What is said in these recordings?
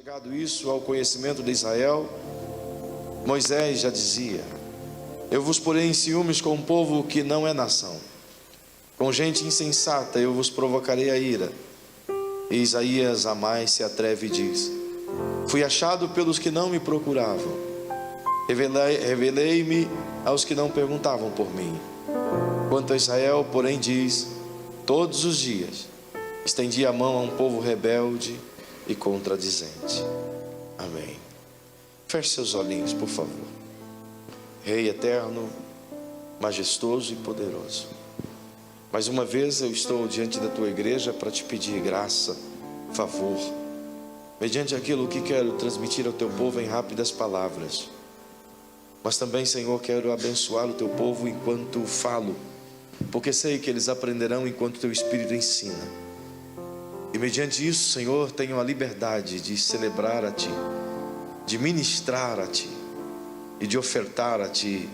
chegado isso ao conhecimento de Israel, Moisés já dizia: eu vos porei em ciúmes com um povo que não é nação, com gente insensata eu vos provocarei a ira. E Isaías a mais se atreve e diz: fui achado pelos que não me procuravam, revelei-me aos que não perguntavam por mim. Quanto a Israel, porém, diz: todos os dias estendi a mão a um povo rebelde e contradizente. Amém. Feche seus olhinhos, por favor. Rei eterno, majestoso e poderoso, mais uma vez eu estou diante da tua igreja para te pedir graça, favor, mediante aquilo que quero transmitir ao teu povo em rápidas palavras. Mas também, Senhor, quero abençoar o teu povo enquanto falo, porque sei que eles aprenderão enquanto teu Espírito ensina. E mediante isso, Senhor, tenho a liberdade de celebrar a Ti, de ministrar a Ti, e de ofertar a Ti,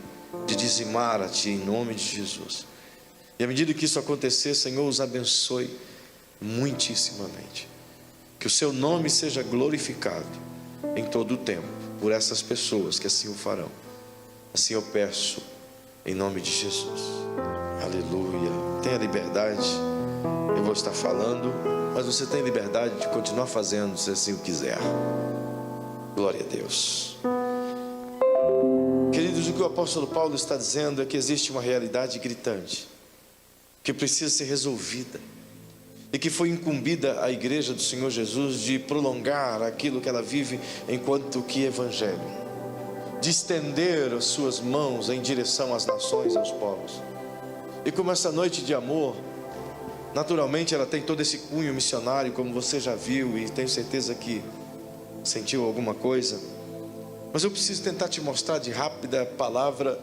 de dizimar a Ti, em nome de Jesus. E à medida que isso acontecer, Senhor, os abençoe muitíssimamente. Que o Seu nome seja glorificado em todo o tempo, por essas pessoas que assim o farão. Assim eu peço, em nome de Jesus. Aleluia. Tenha liberdade, eu vou estar falando, mas você tem liberdade de continuar fazendo, se assim o quiser. Glória a Deus. Queridos, o que o apóstolo Paulo está dizendo é que existe uma realidade gritante, que precisa ser resolvida, e que foi incumbida a igreja do Senhor Jesus de prolongar aquilo que ela vive enquanto que evangelho, de estender as suas mãos em direção às nações, aos povos. E como essa noite de amor, naturalmente ela tem todo esse cunho missionário, como você já viu, e tenho certeza que sentiu alguma coisa. Mas eu preciso tentar te mostrar de rápida palavra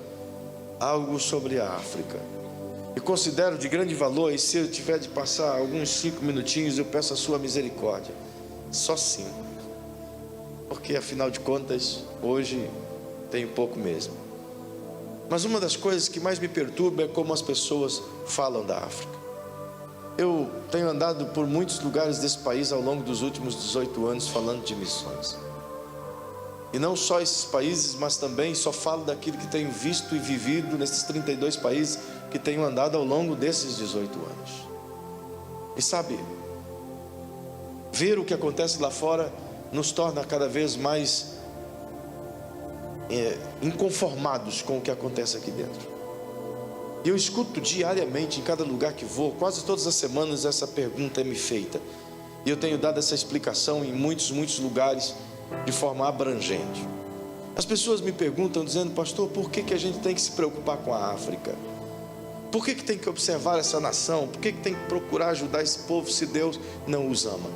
algo sobre a África. E considero de grande valor, e se eu tiver de passar alguns 5 minutinhos, eu peço a sua misericórdia. Só 5. Porque afinal de contas, hoje tenho pouco mesmo. Mas uma das coisas que mais me perturba é como as pessoas falam da África. Eu tenho andado por muitos lugares desse país ao longo dos últimos 18 anos falando de missões. E não só esses países, mas também só falo daquilo que tenho visto e vivido nesses 32 países que tenho andado ao longo desses 18 anos. E sabe, ver o que acontece lá fora nos torna cada vez mais inconformados com o que acontece aqui dentro. E eu escuto diariamente, em cada lugar que vou, quase todas as semanas essa pergunta é me feita. E eu tenho dado essa explicação em muitos lugares de forma abrangente. As pessoas me perguntam dizendo: pastor, por que a gente tem que se preocupar com a África? Por que tem que observar essa nação? Por que tem que procurar ajudar esse povo se Deus não os ama?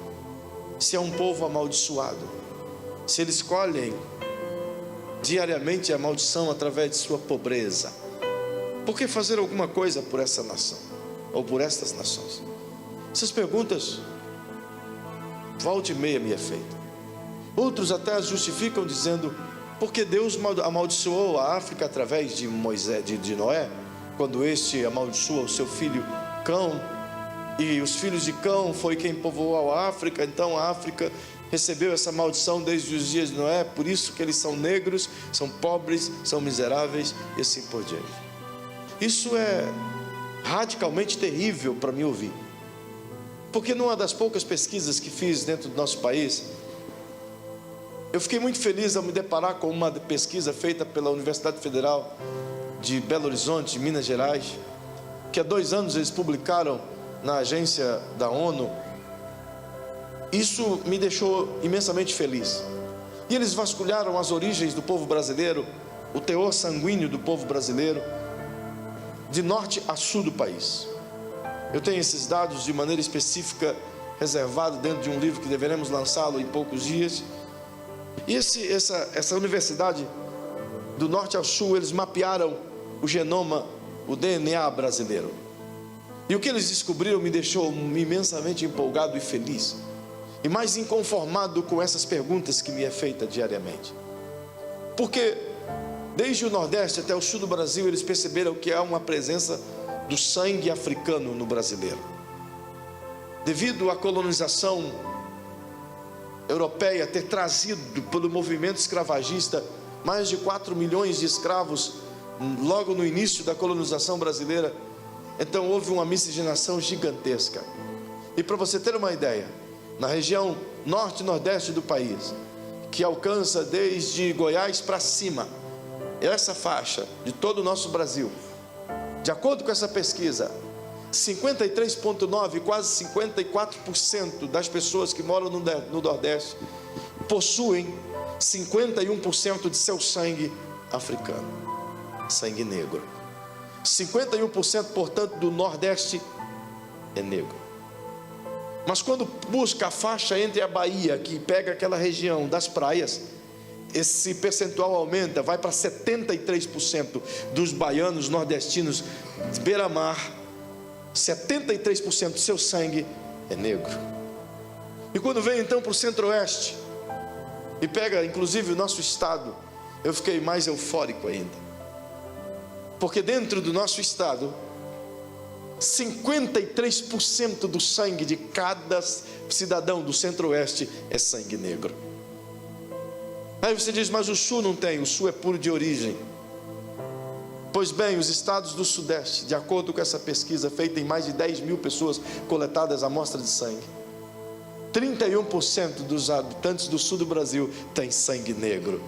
Se é um povo amaldiçoado, se eles colhem diariamente a maldição através de sua pobreza, por que fazer alguma coisa por essa nação? Ou por estas nações? Essas perguntas volta e meia me é feita. Outros até as justificam dizendo: porque Deus amaldiçoou a África através de Moisés, de Noé, quando este amaldiçoou o seu filho Cão, e os filhos de Cão foi quem povoou a África, então a África recebeu essa maldição desde os dias de Noé, por isso que eles são negros, são pobres, são miseráveis e assim por diante. Isso é radicalmente terrível para mim ouvir, porque numa das poucas pesquisas que fiz dentro do nosso país, eu fiquei muito feliz ao me deparar com uma pesquisa feita pela Universidade Federal de Belo Horizonte, de Minas Gerais, que há 2 anos eles publicaram na agência da ONU. Isso me deixou imensamente feliz. E eles vasculharam as origens do povo brasileiro, o teor sanguíneo do povo brasileiro, de norte a sul do país. Eu tenho esses dados de maneira específica, reservado dentro de um livro que deveremos lançá-lo em poucos dias. E essa universidade, do norte ao sul, eles mapearam o genoma, o DNA brasileiro. E o que eles descobriram me deixou imensamente empolgado e feliz, e mais inconformado com essas perguntas que me é feita diariamente. Porque desde o Nordeste até o sul do Brasil, eles perceberam que há uma presença do sangue africano no brasileiro. Devido à colonização europeia ter trazido pelo movimento escravagista mais de 4 milhões de escravos logo no início da colonização brasileira. Então houve uma miscigenação gigantesca. E para você ter uma ideia, na região norte e nordeste do país, que alcança desde Goiás para cima, essa faixa de todo o nosso Brasil, de acordo com essa pesquisa, 53,9%, quase 54% das pessoas que moram no Nordeste possuem 51% de seu sangue africano, sangue negro. 51%, portanto, do Nordeste é negro. Mas quando busca a faixa entre a Bahia, que pega aquela região das praias, esse percentual aumenta, vai para 73% dos baianos nordestinos de beira-mar. 73% do seu sangue é negro. E quando vem então para o centro-oeste e pega inclusive o nosso estado, eu fiquei mais eufórico ainda, porque dentro do nosso estado 53% do sangue de cada cidadão do centro-oeste é sangue negro. Aí você diz, mas o sul não tem, o sul é puro de origem. Pois bem, os estados do sudeste, de acordo com essa pesquisa feita em mais de 10 mil pessoas coletadas amostra de sangue, 31% dos habitantes do sul do Brasil têm sangue negro.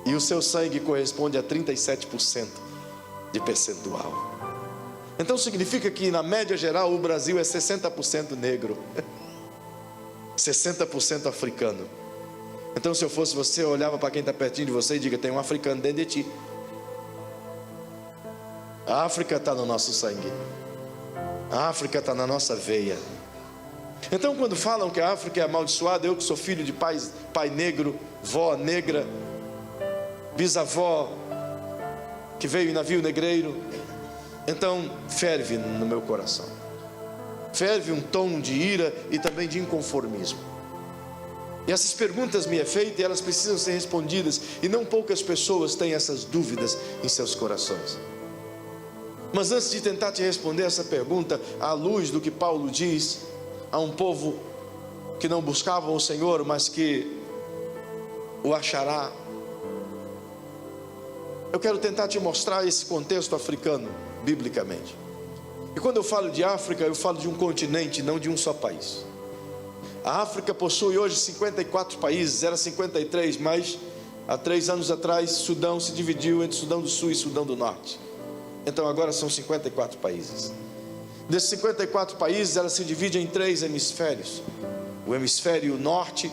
E o seu sangue corresponde a 37% de percentual. Então significa que na média geral o Brasil é 60% negro, 60% africano. Então se eu fosse você, eu olhava para quem está pertinho de você e diga, tem um africano dentro de ti. A África está no nosso sangue, a África está na nossa veia. Então quando falam que a África é amaldiçoada, eu que sou filho de pai negro, vó negra, bisavó que veio em navio negreiro, então ferve no meu coração, ferve um tom de ira e também de inconformismo. E essas perguntas me é feita e elas precisam ser respondidas, e não poucas pessoas têm essas dúvidas em seus corações. Mas antes de tentar te responder essa pergunta, à luz do que Paulo diz a um povo que não buscavam o Senhor, mas que o achará, eu quero tentar te mostrar esse contexto africano, biblicamente. E quando eu falo de África, eu falo de um continente, não de um só país. A África possui hoje 54 países, era 53, mas há 3 anos atrás, Sudão se dividiu entre Sudão do Sul e Sudão do Norte. Então agora são 54 países. Desses 54 países, ela se divide em 3 hemisférios. O hemisfério norte,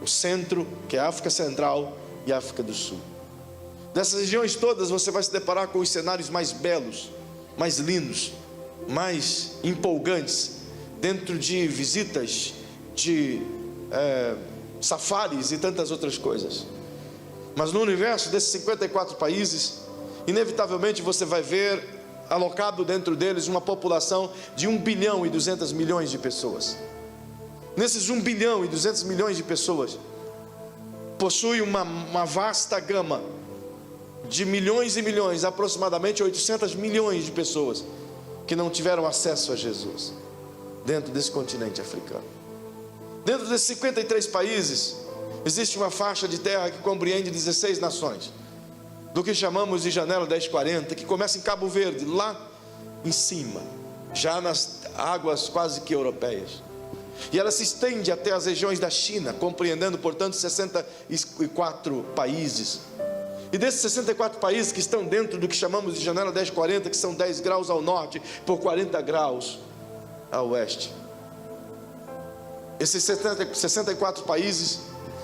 o centro, que é a África Central, e a África do Sul. Dessas regiões todas, você vai se deparar com os cenários mais belos, mais lindos, mais empolgantes, dentro de visitas, de safaris e tantas outras coisas. Mas no universo desses 54 países, inevitavelmente você vai ver alocado dentro deles uma população de 1 bilhão e 200 milhões de pessoas. Nesses 1 bilhão e 200 milhões de pessoas, possui uma vasta gama de milhões e milhões, aproximadamente 800 milhões de pessoas que não tiveram acesso a Jesus dentro desse continente africano. Dentro desses 53 países, existe uma faixa de terra que compreende 16 nações, do que chamamos de janela 1040, que começa em Cabo Verde, lá em cima, já nas águas quase que europeias, e ela se estende até as regiões da China, compreendendo, portanto, 64 países. E desses 64 países que estão dentro do que chamamos de janela 1040, que são 10 graus ao norte por 40 graus ao oeste, esses 64 países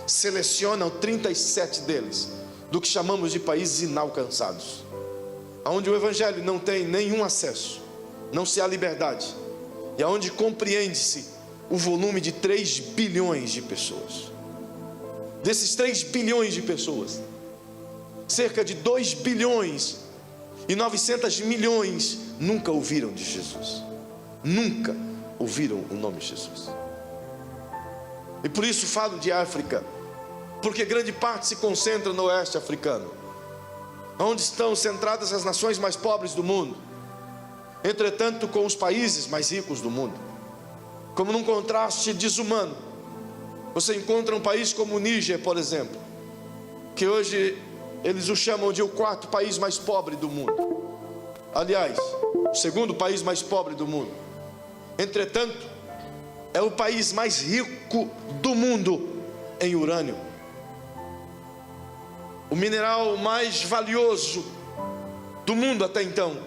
selecionam 37 deles do que chamamos de países inalcançados, onde o evangelho não tem nenhum acesso, não se há liberdade, e onde compreende-se o volume de 3 bilhões de pessoas. Desses 3 bilhões de pessoas, cerca de 2 bilhões e 900 milhões nunca ouviram de Jesus, nunca ouviram o nome de Jesus. E por isso falo de África, porque grande parte se concentra no oeste africano, onde estão centradas as nações mais pobres do mundo, entretanto com os países mais ricos do mundo. Como num contraste desumano, Você encontra um país como o Níger, por exemplo, que hoje eles o chamam de o quarto país mais pobre do mundo. Aliás, o segundo país mais pobre do mundo. Entretanto, é o país mais rico do mundo em urânio. O mineral mais valioso do mundo até então,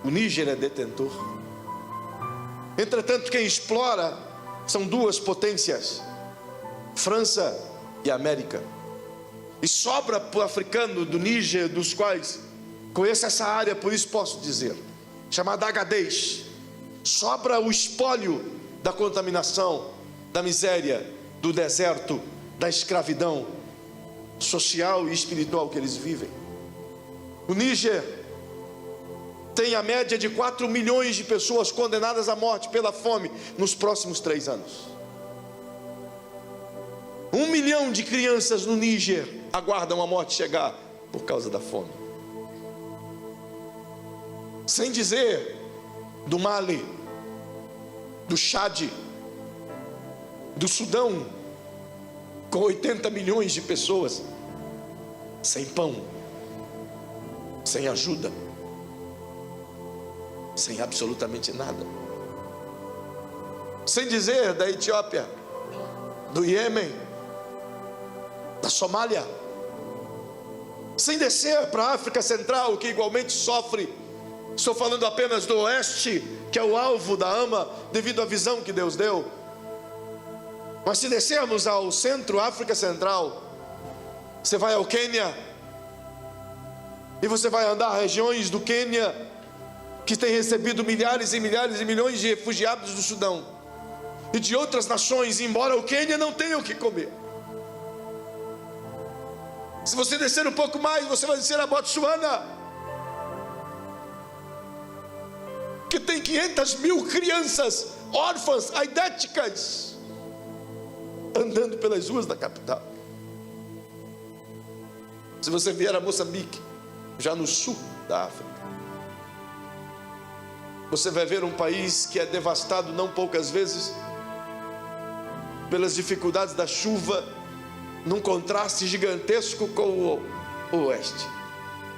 o Níger é detentor. Entretanto, quem explora são duas potências, França e América. E sobra para o africano do Níger, dos quais conheço essa área, por isso posso dizer, chamada Agadez, sobra o espólio da contaminação, da miséria, do deserto, da escravidão social e espiritual que eles vivem. O Níger tem a média de 4 milhões de pessoas condenadas à morte pela fome nos próximos 3 anos. 1 milhão de crianças no Níger aguardam a morte chegar por causa da fome. Sem dizer do Mali, do Chad, do Sudão, com 80 milhões de pessoas sem pão, sem ajuda, sem absolutamente nada. Sem dizer da Etiópia, do Iêmen, da Somália, sem descer para a África Central, que igualmente sofre. Estou falando apenas do oeste, que é o alvo da AMA, devido à visão que Deus deu. Mas se descermos ao centro, África Central, você vai ao Quênia, e você vai andar regiões do Quênia, que tem recebido milhares e milhares e milhões de refugiados do Sudão, e de outras nações, embora o Quênia não tenha o que comer. Se você descer um pouco mais, você vai descer a Botsuana, que tem 500 mil crianças órfãs, aidéticas, andando pelas ruas da capital. Se você vier a Moçambique, já no sul da África, você vai ver um país que é devastado não poucas vezes pelas dificuldades da chuva, num contraste gigantesco com o oeste,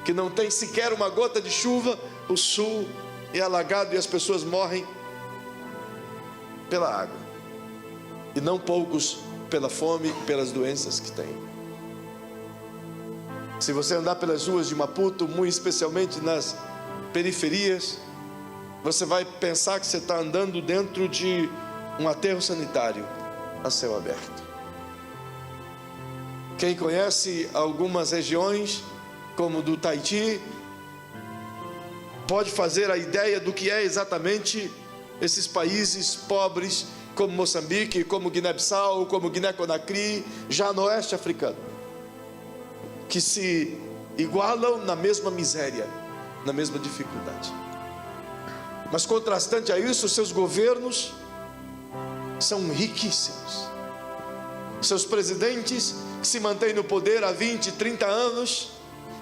que não tem sequer uma gota de chuva. O sul é alagado e as pessoas morrem pela água, e não poucos pela fome e pelas doenças que têm. Se você andar pelas ruas de Maputo, muito especialmente nas periferias, você vai pensar que você está andando dentro de um aterro sanitário a céu aberto. Quem conhece algumas regiões, como do Tahiti, pode fazer a ideia do que é exatamente esses países pobres, como Moçambique, como Guiné-Bissau, como Guiné-Conakry, já no oeste africano, que se igualam na mesma miséria, na mesma dificuldade. Mas contrastante a isso, seus governos são riquíssimos. Seus presidentes que se mantêm no poder há 20, 30 anos,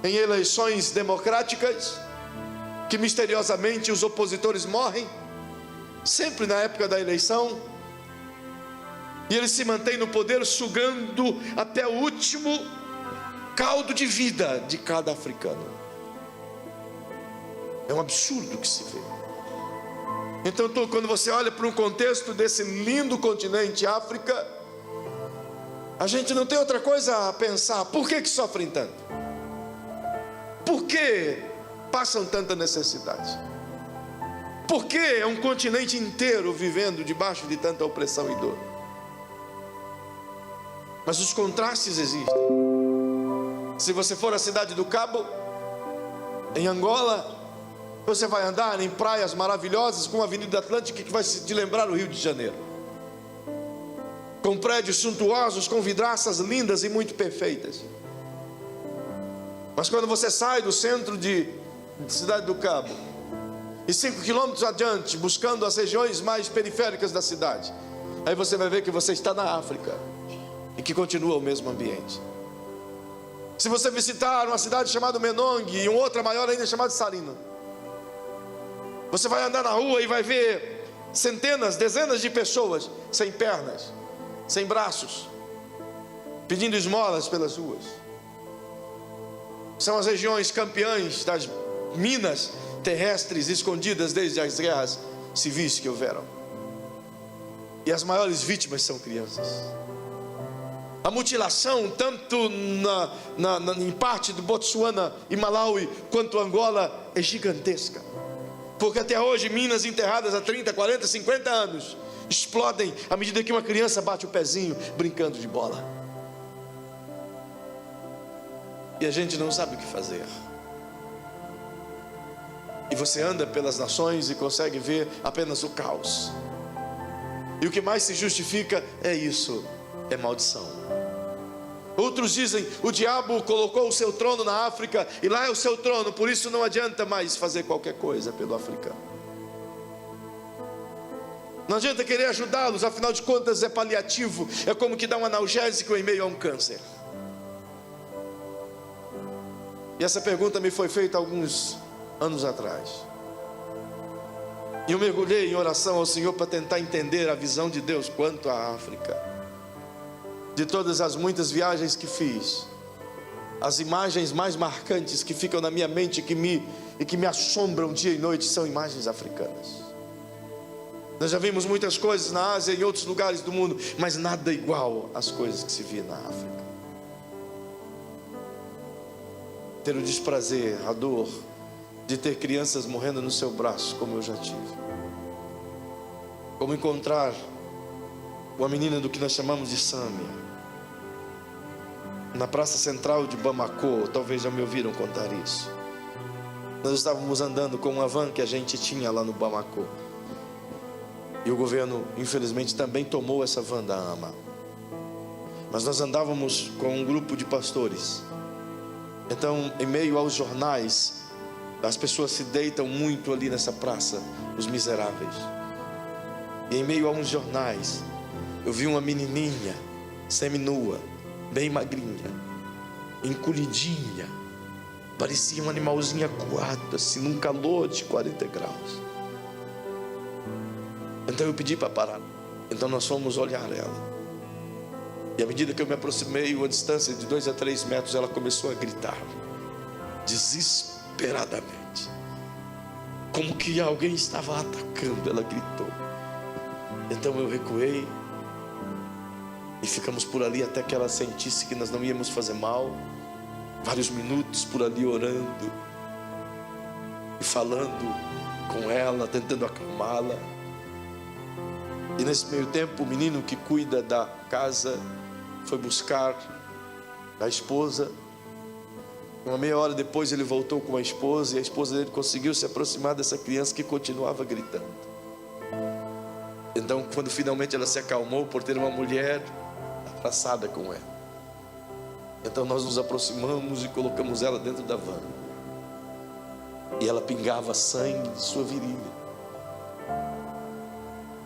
em eleições democráticas, que misteriosamente os opositores morrem, sempre na época da eleição, e eles se mantêm no poder sugando até o último caldo de vida de cada africano. É um absurdo que se vê. Então, quando você olha para um contexto desse lindo continente, África, a gente não tem outra coisa a pensar. Por que sofrem tanto? Por que passam tanta necessidade? Por que é um continente inteiro vivendo debaixo de tanta opressão e dor? Mas os contrastes existem. Se você for à cidade do Cabo, em Angola, você vai andar em praias maravilhosas, com a Avenida Atlântica, que vai te lembrar o Rio de Janeiro, com prédios suntuosos, com vidraças lindas e muito perfeitas. Mas quando você sai do centro de Cidade do Cabo, e 5 quilômetros adiante, buscando as regiões mais periféricas da cidade, aí você vai ver que você está na África, e que continua o mesmo ambiente. Se você visitar uma cidade chamada Menong, e outra maior ainda chamada Sarino, você vai andar na rua e vai ver centenas, dezenas de pessoas sem pernas, sem braços, pedindo esmolas pelas ruas. São as regiões campeãs das minas terrestres escondidas desde as guerras civis que houveram. E as maiores vítimas são crianças. A mutilação, tanto em parte do Botsuana e Malawi, quanto Angola, é gigantesca. Porque até hoje, minas enterradas há 30, 40, 50 anos, explodem à medida que uma criança bate o pezinho brincando de bola. E a gente não sabe o que fazer. E você anda pelas nações e consegue ver apenas o caos. E o que mais se justifica é isso, é maldição. Outros dizem, o diabo colocou o seu trono na África e lá é o seu trono, por isso não adianta mais fazer qualquer coisa pelo africano. Não adianta querer ajudá-los, afinal de contas é paliativo, é como que dar um analgésico em meio a um câncer. E essa pergunta me foi feita alguns anos atrás. E eu mergulhei em oração ao Senhor para tentar entender a visão de Deus quanto à África. De todas as muitas viagens que fiz, as imagens mais marcantes que ficam na minha mente e que me assombram dia e noite são imagens africanas. Nós já vimos muitas coisas na Ásia e em outros lugares do mundo, mas nada igual às coisas que se via na África. Ter o desprazer, a dor de ter crianças morrendo no seu braço, como eu já tive. Como encontrar uma menina do que nós chamamos de Sâmia, na praça central de Bamako. Talvez já me ouviram contar isso. Nós estávamos andando com uma van que a gente tinha lá no Bamako. E o governo, infelizmente, também tomou essa van da AMA. Mas nós andávamos com um grupo de pastores. Então, em meio aos jornais, as pessoas se deitam muito ali nessa praça, os miseráveis. E em meio a uns jornais, eu vi uma menininha, seminua, bem magrinha, encolhidinha, parecia um animalzinho acuado, assim, num calor de 40 graus. Então eu pedi para parar. Então nós fomos olhar ela. E à medida que eu me aproximei, uma distância de 2 a 3 metros, ela começou a gritar, desesperadamente, como que alguém estava atacando. Ela gritou. Então eu recuei e ficamos por ali até que ela sentisse que nós não íamos fazer mal. Vários minutos por ali orando e falando com ela, tentando acalmá-la. E nesse meio tempo, o menino que cuida da casa foi buscar a esposa. Uma meia hora depois ele voltou com a esposa, e a esposa dele conseguiu se aproximar dessa criança que continuava gritando. Então, quando finalmente ela se acalmou por ter uma mulher abraçada com ela, então nós nos aproximamos e colocamos ela dentro da van. E ela pingava sangue de sua virilha.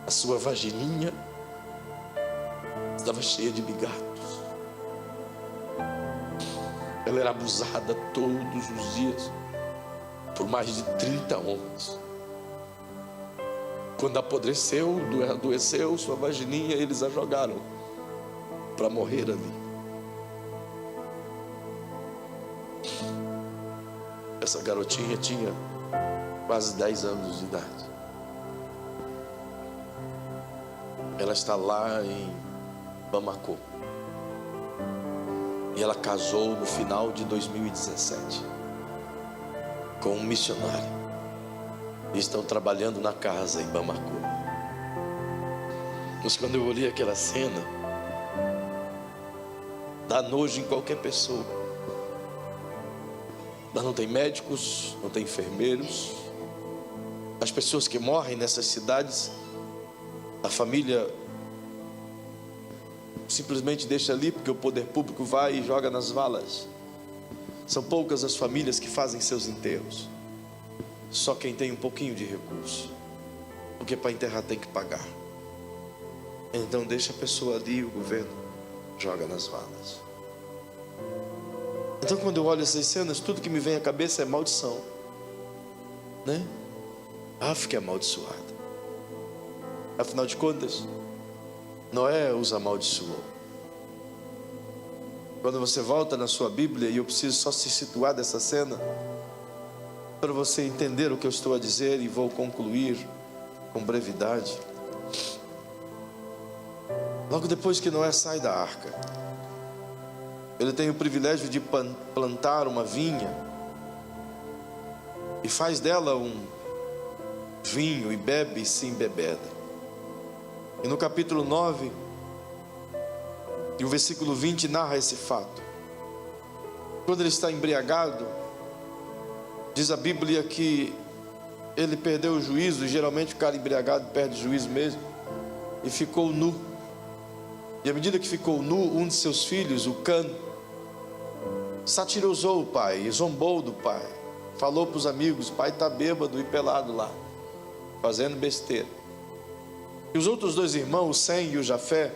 A sua vagininha estava cheia de bigatos. Ela era abusada todos os dias por mais de 30 homens. Quando apodreceu, adoeceu sua vagininha, eles a jogaram para morrer ali. Essa garotinha tinha quase 10 anos de idade. Ela está lá em Bamako. E ela casou no final de 2017 com um missionário. E estão trabalhando na casa em Bamako. Mas quando eu olhei aquela cena, dá nojo em qualquer pessoa. Lá não tem médicos, não tem enfermeiros. As pessoas que morrem nessas cidades, a família simplesmente deixa ali, porque o poder público vai e joga nas valas. São poucas as famílias que fazem seus enterros. Só quem tem um pouquinho de recurso, porque para enterrar tem que pagar. Então deixa a pessoa ali, o governo joga nas valas. Então quando eu olho essas cenas, tudo que me vem à cabeça é maldição, né? A África é amaldiçoada. Afinal de contas, Noé os amaldiçoou. Quando você volta na sua Bíblia, e eu preciso só se situar dessa cena, para você entender o que eu estou a dizer, e vou concluir com brevidade. Logo depois que Noé sai da arca, ele tem o privilégio de plantar uma vinha e faz dela um vinho e bebe se embebeda. E no capítulo 9 e o versículo 20 narra esse fato. Quando ele está embriagado, diz a Bíblia que ele perdeu o juízo. E geralmente o cara embriagado perde o juízo mesmo, e ficou nu. E à medida que ficou nu, um de seus filhos, o Cã, satirizou o pai, zombou do pai, falou para os amigos: o pai está bêbado e pelado lá, fazendo besteira. E os outros dois irmãos, o Sem e o Jafé,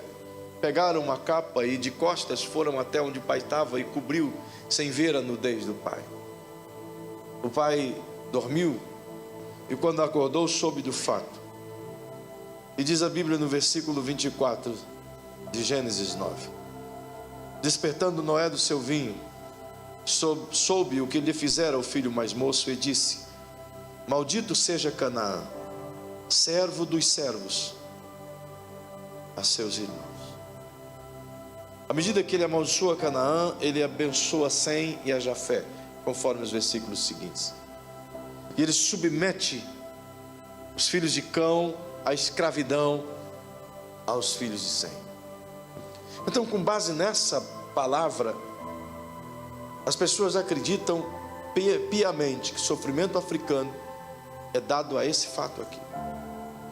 pegaram uma capa e de costas foram até onde o pai estava e cobriu, sem ver a nudez do pai. O pai dormiu e quando acordou soube do fato. E diz a Bíblia no versículo 24 de Gênesis 9: despertando Noé do seu vinho, soube o que lhe fizera o filho mais moço, e disse: maldito seja Canaã, servo dos servos, a seus irmãos. À medida que ele amaldiçoa Canaã, ele abençoa Sem e a Jafé, conforme os versículos seguintes. E ele submete os filhos de Cão à escravidão aos filhos de Sem. Então, com base nessa palavra, as pessoas acreditam piamente que o sofrimento africano é dado a esse fato aqui.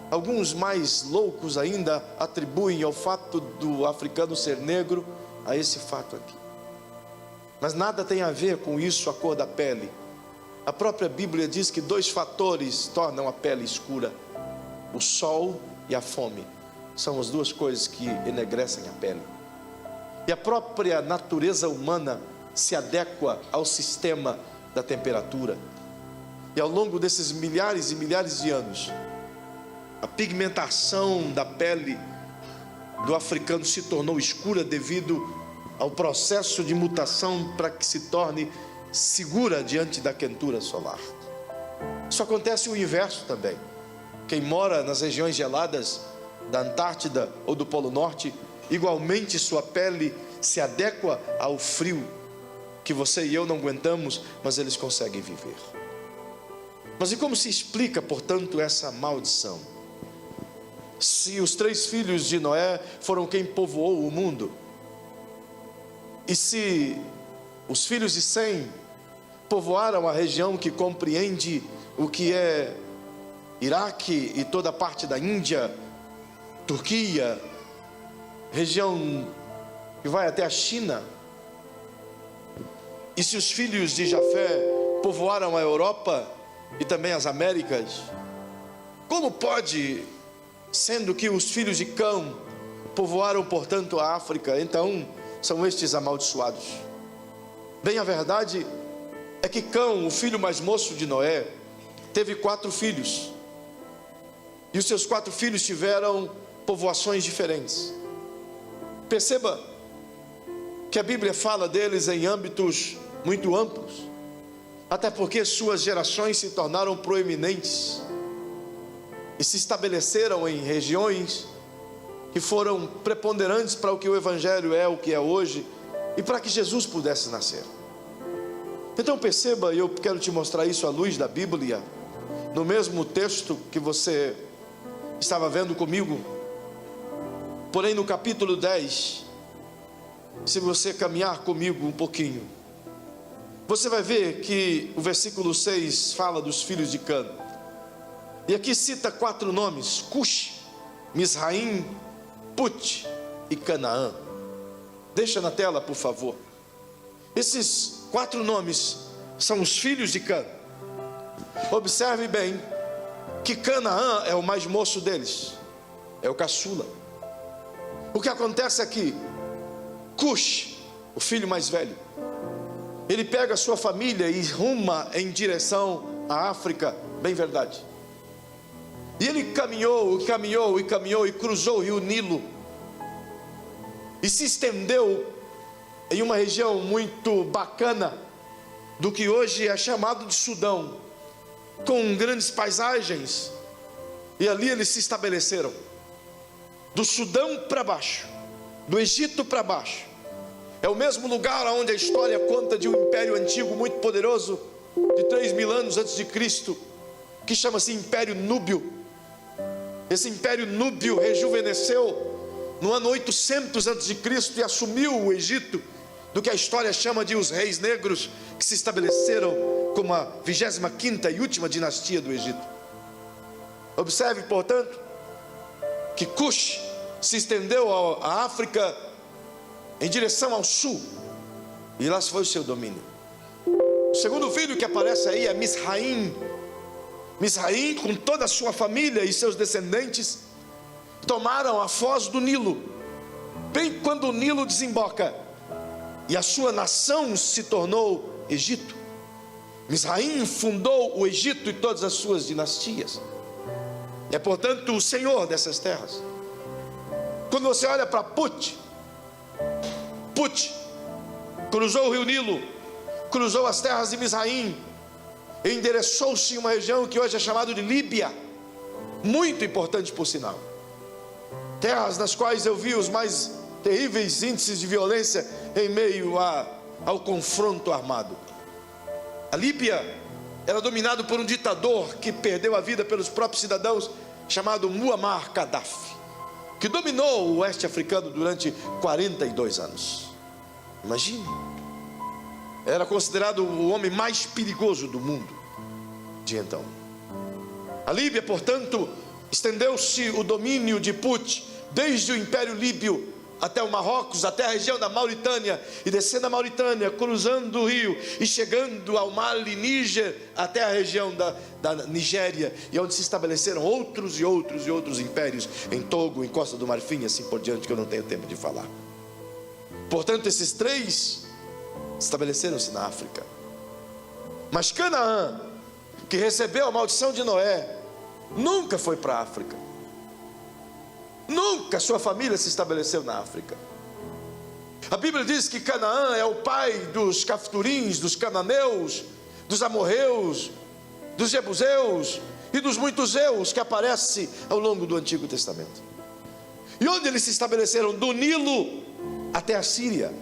Alguns mais loucos ainda atribuem ao fato do africano ser negro a esse fato aqui. Mas nada tem a ver com isso, a cor da pele. A própria Bíblia diz que dois fatores tornam a pele escura: o sol e a fome. São as duas coisas que enegrecem a pele. E a própria natureza humana se adequa ao sistema da temperatura. E ao longo desses milhares e milhares de anos, a pigmentação da pele do africano se tornou escura devido ao processo de mutação para que se torne segura diante da quentura solar. Isso acontece o inverso também. Quem mora nas regiões geladas da Antártida ou do Polo Norte, igualmente sua pele se adequa ao frio que você e eu não aguentamos, mas eles conseguem viver. Mas e como se explica, portanto, essa maldição? Se os 3 filhos de Noé foram quem povoou o mundo, e se os filhos de Sem povoaram a região que compreende o que é Iraque e toda a parte da Índia, Turquia, região que vai até a China, e se os filhos de Jafé povoaram a Europa e também as Américas, como pode, sendo que os filhos de Cão povoaram, portanto, a África, então são estes amaldiçoados? Bem, a verdade é que Cão, o filho mais moço de Noé, teve 4 filhos. E os seus 4 filhos tiveram povoações diferentes. Perceba que a Bíblia fala deles em âmbitos muito amplos, até porque suas gerações se tornaram proeminentes e se estabeleceram em regiões que foram preponderantes para o que o Evangelho é, o que é hoje, e para que Jesus pudesse nascer. Então perceba, e eu quero te mostrar isso à luz da Bíblia, no mesmo texto que você estava vendo comigo, porém no capítulo 10, se você caminhar comigo um pouquinho, você vai ver que o versículo 6 fala dos filhos de Cã. E aqui cita 4 nomes: Cush, Misraim, Put e Canaã. Deixa na tela, por favor. Esses 4 nomes são os filhos de Cã. Observe bem que Canaã é o mais moço deles, é o caçula. O que acontece aqui? Cush, o filho mais velho, ele pega a sua família e ruma em direção à África, bem verdade. E ele caminhou e cruzou o rio Nilo, e se estendeu em uma região muito bacana do que hoje é chamado de Sudão, com grandes paisagens, e ali eles se estabeleceram. Do Sudão para baixo, do Egito para baixo, é o mesmo lugar onde a história conta de um império antigo muito poderoso, de 3.000 anos antes de Cristo, que chama-se Império Núbio. Esse Império Núbio rejuvenesceu no ano 800 antes de Cristo e assumiu o Egito, do que a história chama de os reis negros, que se estabeleceram como a 25ª e última dinastia do Egito. Observe, portanto, que Cush se estendeu à África em direção ao sul, e lá foi o seu domínio. O segundo filho que aparece aí é Misraim. Misraim, com toda a sua família e seus descendentes, tomaram a foz do Nilo, bem quando o Nilo desemboca, e a sua nação se tornou Egito. Misraim fundou o Egito e todas as suas dinastias. É, portanto, o senhor dessas terras. Quando você olha para Put cruzou o rio Nilo, cruzou as terras de Misraim, e endereçou-se em uma região que hoje é chamada de Líbia, muito importante por sinal. Terras nas quais eu vi os mais terríveis índices de violência em meio ao confronto armado. A Líbia era dominado por um ditador que perdeu a vida pelos próprios cidadãos, chamado Muammar Gaddafi, que dominou o oeste africano durante 42 anos. Imagine, era considerado o homem mais perigoso do mundo de então. A Líbia, portanto, estendeu-se o domínio de Put, desde o Império Líbio até o Marrocos, até a região da Mauritânia, e descendo a Mauritânia, cruzando o rio e chegando ao Mali, Níger, até a região da Nigéria, e onde se estabeleceram outros impérios, em Togo, em Costa do Marfim, e assim por diante, que eu não tenho tempo de falar. Portanto, esses três estabeleceram-se na África. Mas Canaã, que recebeu a maldição de Noé, nunca foi para a África. Nunca sua família se estabeleceu na África. A Bíblia diz que Canaã é o pai dos cafturins, dos cananeus, dos amorreus, dos jebuseus e dos muitos zeus que aparece ao longo do Antigo Testamento. E onde eles se estabeleceram? Do Nilo até a Síria.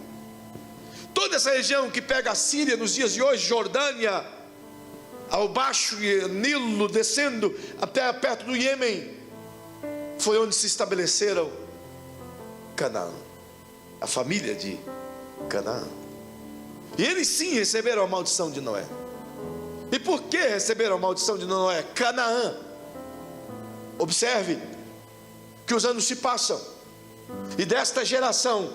Toda essa região que pega a Síria nos dias de hoje, Jordânia, ao baixo Nilo, descendo até perto do Iêmen, foi onde se estabeleceram Canaã, a família de Canaã. E eles sim receberam a maldição de Noé. E por que receberam a maldição de Noé? Canaã. Observe que os anos se passam, e desta geração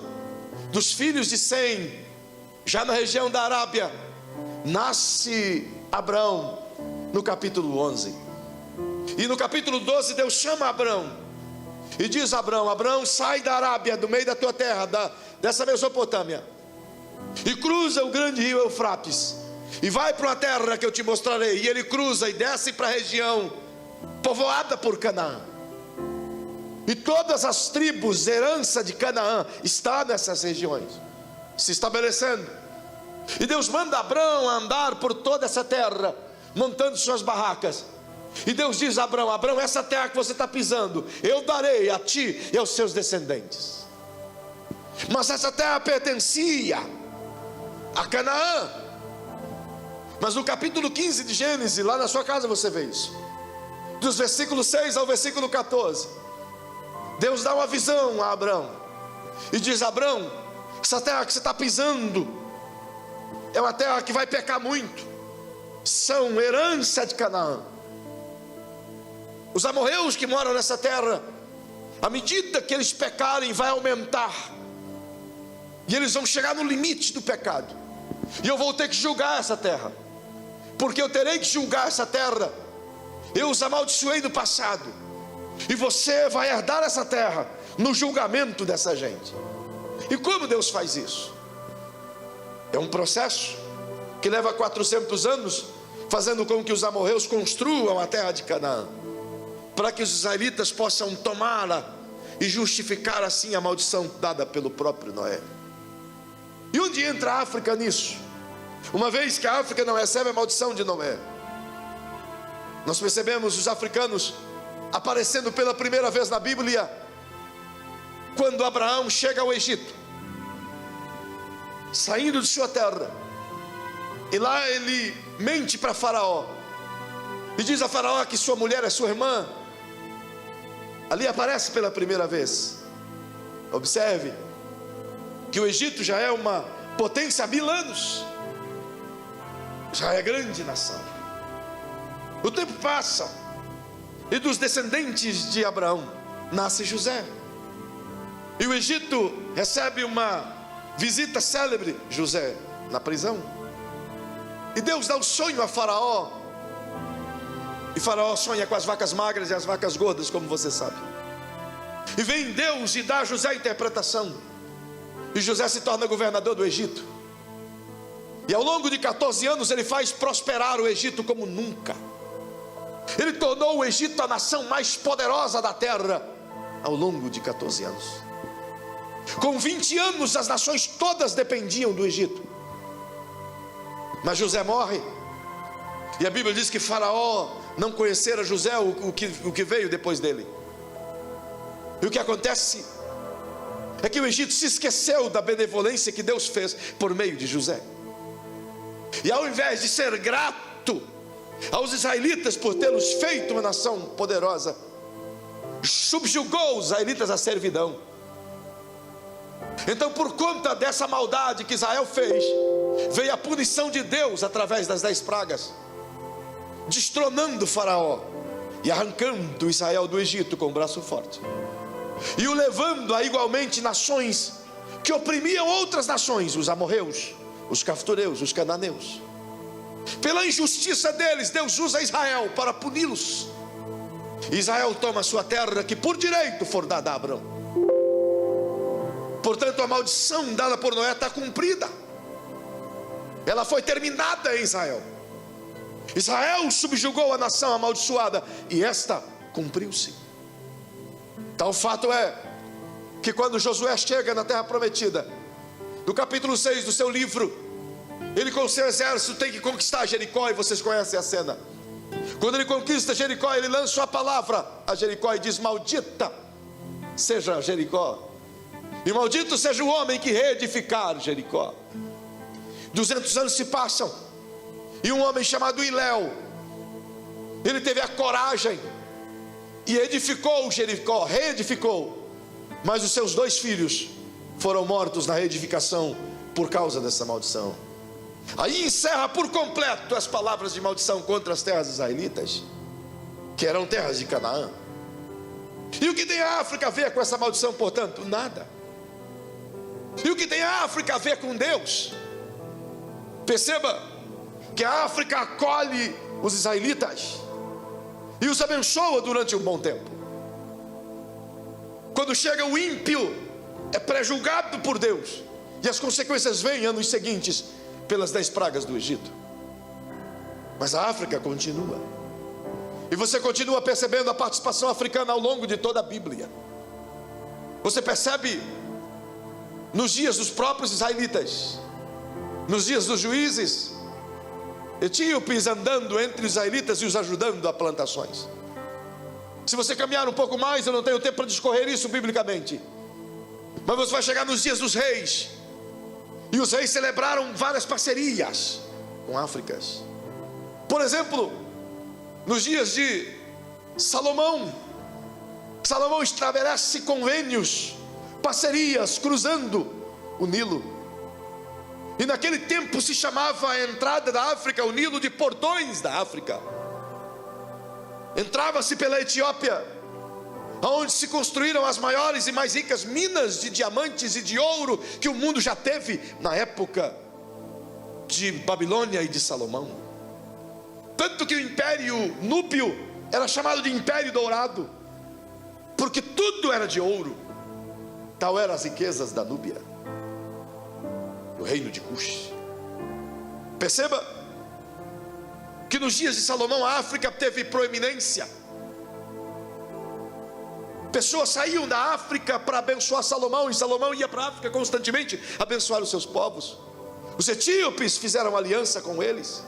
dos filhos de Sem, já na região da Arábia, nasce Abrão, no capítulo 11. E no capítulo 12 Deus chama Abrão e diz a Abrão: Abrão, sai da Arábia, do meio da tua terra, dessa Mesopotâmia, e cruza o grande rio Eufrates, e vai para uma terra que eu te mostrarei. E ele cruza e desce para a região povoada por Canaã, e todas as tribos, herança de Canaã, está nessas regiões, se estabelecendo. E Deus manda Abrão andar por toda essa terra, montando suas barracas. E Deus diz a Abrão: Abrão, essa terra que você está pisando, eu darei a ti e aos seus descendentes. Mas essa terra pertencia a Canaã. Mas no capítulo 15 de Gênesis, lá na sua casa você vê isso, dos versículos 6 ao versículo 14, Deus dá uma visão a Abrão e diz: Abrão, essa terra que você está pisando é uma terra que vai pecar muito, são herança de Canaã. Os amorreus que moram nessa terra, à medida que eles pecarem, vai aumentar, e eles vão chegar no limite do pecado, e eu vou ter que julgar essa terra, porque eu terei que julgar essa terra. Eu os amaldiçoei no passado, e você vai herdar essa terra no julgamento dessa gente. E como Deus faz isso? É um processo que leva 400 anos, fazendo com que os amorreus construam a terra de Canaã, para que os israelitas possam tomá-la e justificar assim a maldição dada pelo próprio Noé. E onde entra a África nisso? Uma vez que a África não recebe a maldição de Noé, nós percebemos os africanos aparecendo pela primeira vez na Bíblia quando Abraão chega ao Egito, saindo de sua terra, e lá ele mente para Faraó e diz a Faraó que sua mulher é sua irmã. Ali aparece pela primeira vez. Observe que o Egito já é uma potência há 1000 anos, já é grande nação. O tempo passa e dos descendentes de Abraão nasce José, e o Egito recebe uma visita célebre, José na prisão, e Deus dá o sonho a Faraó, e Faraó sonha com as vacas magras e as vacas gordas, como você sabe, e vem Deus e dá a José a interpretação, e José se torna governador do Egito, e ao longo de 14 anos ele faz prosperar o Egito como nunca. Ele tornou o Egito a nação mais poderosa da terra ao longo de 14 anos. Com 20 anos as nações todas dependiam do Egito, mas José morre, e a Bíblia diz que Faraó não conhecera José, o que veio depois dele. E o que acontece é que o Egito se esqueceu da benevolência que Deus fez por meio de José, e ao invés de ser grato aos israelitas por tê-los feito uma nação poderosa, subjugou os israelitas à servidão. Então, por conta dessa maldade que Israel fez, veio a punição de Deus através das 10 pragas, destronando Faraó e arrancando Israel do Egito com o braço forte, e o levando a igualmente nações que oprimiam outras nações, os amorreus, os caftoreus, os cananeus. Pela injustiça deles, Deus usa Israel para puni-los. Israel toma a sua terra, que por direito for dada a Abraão. Portanto, a maldição dada por Noé está cumprida. Ela foi terminada em Israel. Israel subjugou a nação amaldiçoada, e esta cumpriu-se. Tal fato é que quando Josué chega na terra prometida, no capítulo 6 do seu livro, ele com o seu exército tem que conquistar Jericó, e vocês conhecem a cena. Quando ele conquista Jericó, ele lança a palavra a Jericó e diz: maldita seja Jericó, e maldito seja o homem que reedificar Jericó. 200 anos se passam, e um homem chamado Iléu, ele teve a coragem e edificou Jericó, reedificou, mas os seus 2 filhos foram mortos na reedificação por causa dessa maldição. Aí encerra por completo as palavras de maldição contra as terras israelitas, que eram terras de Canaã. E o que tem a África a ver com essa maldição, portanto? Nada. E o que tem a África a ver com Deus? Perceba que a África acolhe os israelitas e os abençoa durante um bom tempo. Quando chega o ímpio, é pré-julgado por Deus, e as consequências vêm anos seguintes pelas 10 pragas do Egito. Mas a África continua, e você continua percebendo a participação africana ao longo de toda a Bíblia. Você percebe nos dias dos próprios israelitas, nos dias dos juízes, etíopes andando entre os israelitas e os ajudando a plantações. Se você caminhar um pouco mais, eu não tenho tempo para discorrer isso biblicamente, mas você vai chegar nos dias dos reis, e os reis celebraram várias parcerias com Áfricas. Por exemplo, nos dias de Salomão, Salomão estabelece convênios, parcerias cruzando o Nilo. E naquele tempo se chamava a entrada da África, o Nilo, de Portões da África. Entrava-se pela Etiópia, onde se construíram as maiores e mais ricas minas de diamantes e de ouro que o mundo já teve na época de Babilônia e de Salomão. Tanto que o Império Núbio era chamado de Império Dourado, porque tudo era de ouro. Tal eram as riquezas da Núbia, o reino de Cush. Perceba que nos dias de Salomão a África teve proeminência. Pessoas saíam da África para abençoar Salomão, e Salomão ia para a África constantemente abençoar os seus povos. Os etíopes fizeram aliança com eles.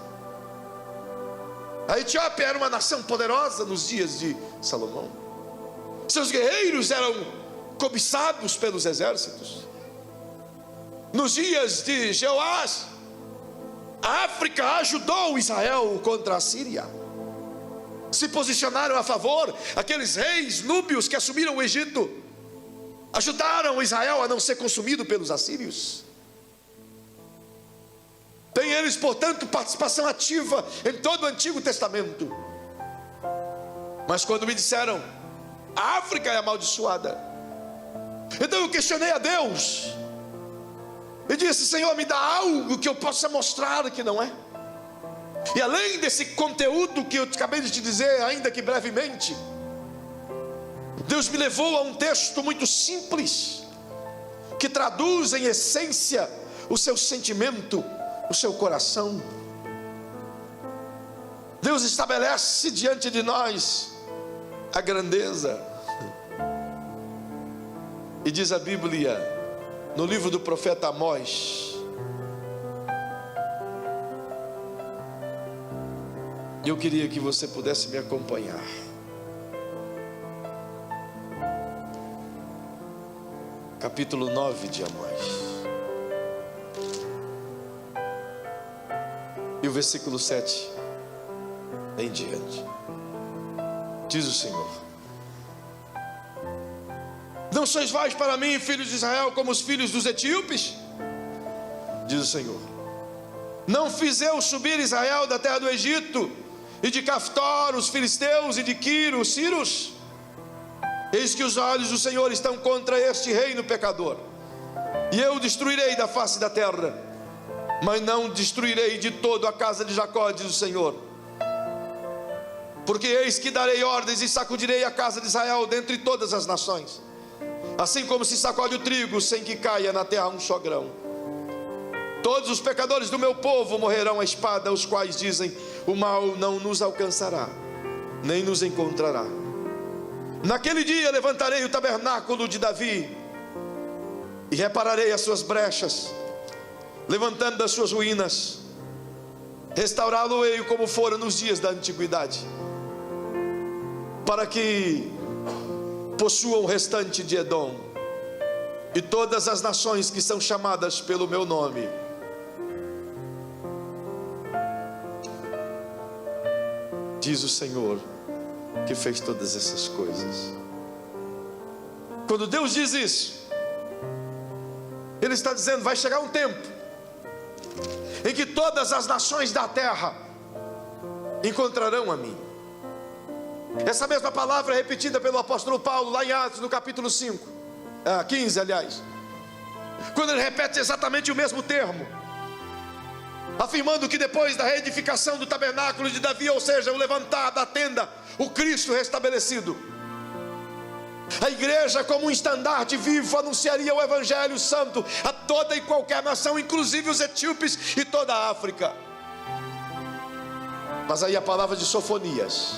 A Etiópia era uma nação poderosa nos dias de Salomão. Seus guerreiros eram cobiçados pelos exércitos. Nos dias de Jeoás, a África ajudou Israel contra a Síria. Se posicionaram a favor. Aqueles reis núbios que assumiram o Egito ajudaram Israel a não ser consumido pelos assírios. Tem eles, portanto, participação ativa em todo o Antigo Testamento. Mas quando me disseram, a África é amaldiçoada, então eu questionei a Deus e disse: Senhor, me dá algo que eu possa mostrar que não é. E além desse conteúdo que eu acabei de te dizer, ainda que brevemente, Deus me levou a um texto muito simples, que traduz em essência o seu sentimento, o seu coração. Deus estabelece diante de nós a grandeza. E diz a Bíblia, no livro do profeta Amós, e eu queria que você pudesse me acompanhar. Capítulo 9 de Amós. E o versículo 7 em diante. Diz o Senhor: não sois vós para mim, filhos de Israel, como os filhos dos etíopes? Diz o Senhor: não fiz eu subir Israel da terra do Egito, e de Caftor os filisteus, e de Quiro os sírios? Eis que os olhos do Senhor estão contra este reino pecador, e eu o destruirei da face da terra, mas não destruirei de todo a casa de Jacó, diz o Senhor. Porque eis que darei ordens e sacudirei a casa de Israel dentre todas as nações, assim como se sacode o trigo sem que caia na terra um só grão. Todos os pecadores do meu povo morrerão à espada, os quais dizem: o mal não nos alcançará, nem nos encontrará. Naquele dia levantarei o tabernáculo de Davi, e repararei as suas brechas, levantando das suas ruínas, restaurá-lo-ei como fora nos dias da antiguidade, para que possuam o restante de Edom, e todas as nações que são chamadas pelo meu nome. Diz o Senhor, que fez todas essas coisas. Quando Deus diz isso, Ele está dizendo: vai chegar um tempo em que todas as nações da terra encontrarão a mim. Essa mesma palavra é repetida pelo apóstolo Paulo lá em Atos, no capítulo 15, aliás, quando ele repete exatamente o mesmo termo, afirmando que depois da reedificação do tabernáculo de Davi, ou seja, o levantar da tenda, o Cristo restabelecido, a igreja, como um estandarte vivo, anunciaria o Evangelho Santo a toda e qualquer nação, inclusive os etíopes e toda a África. Mas aí a palavra de Sofonias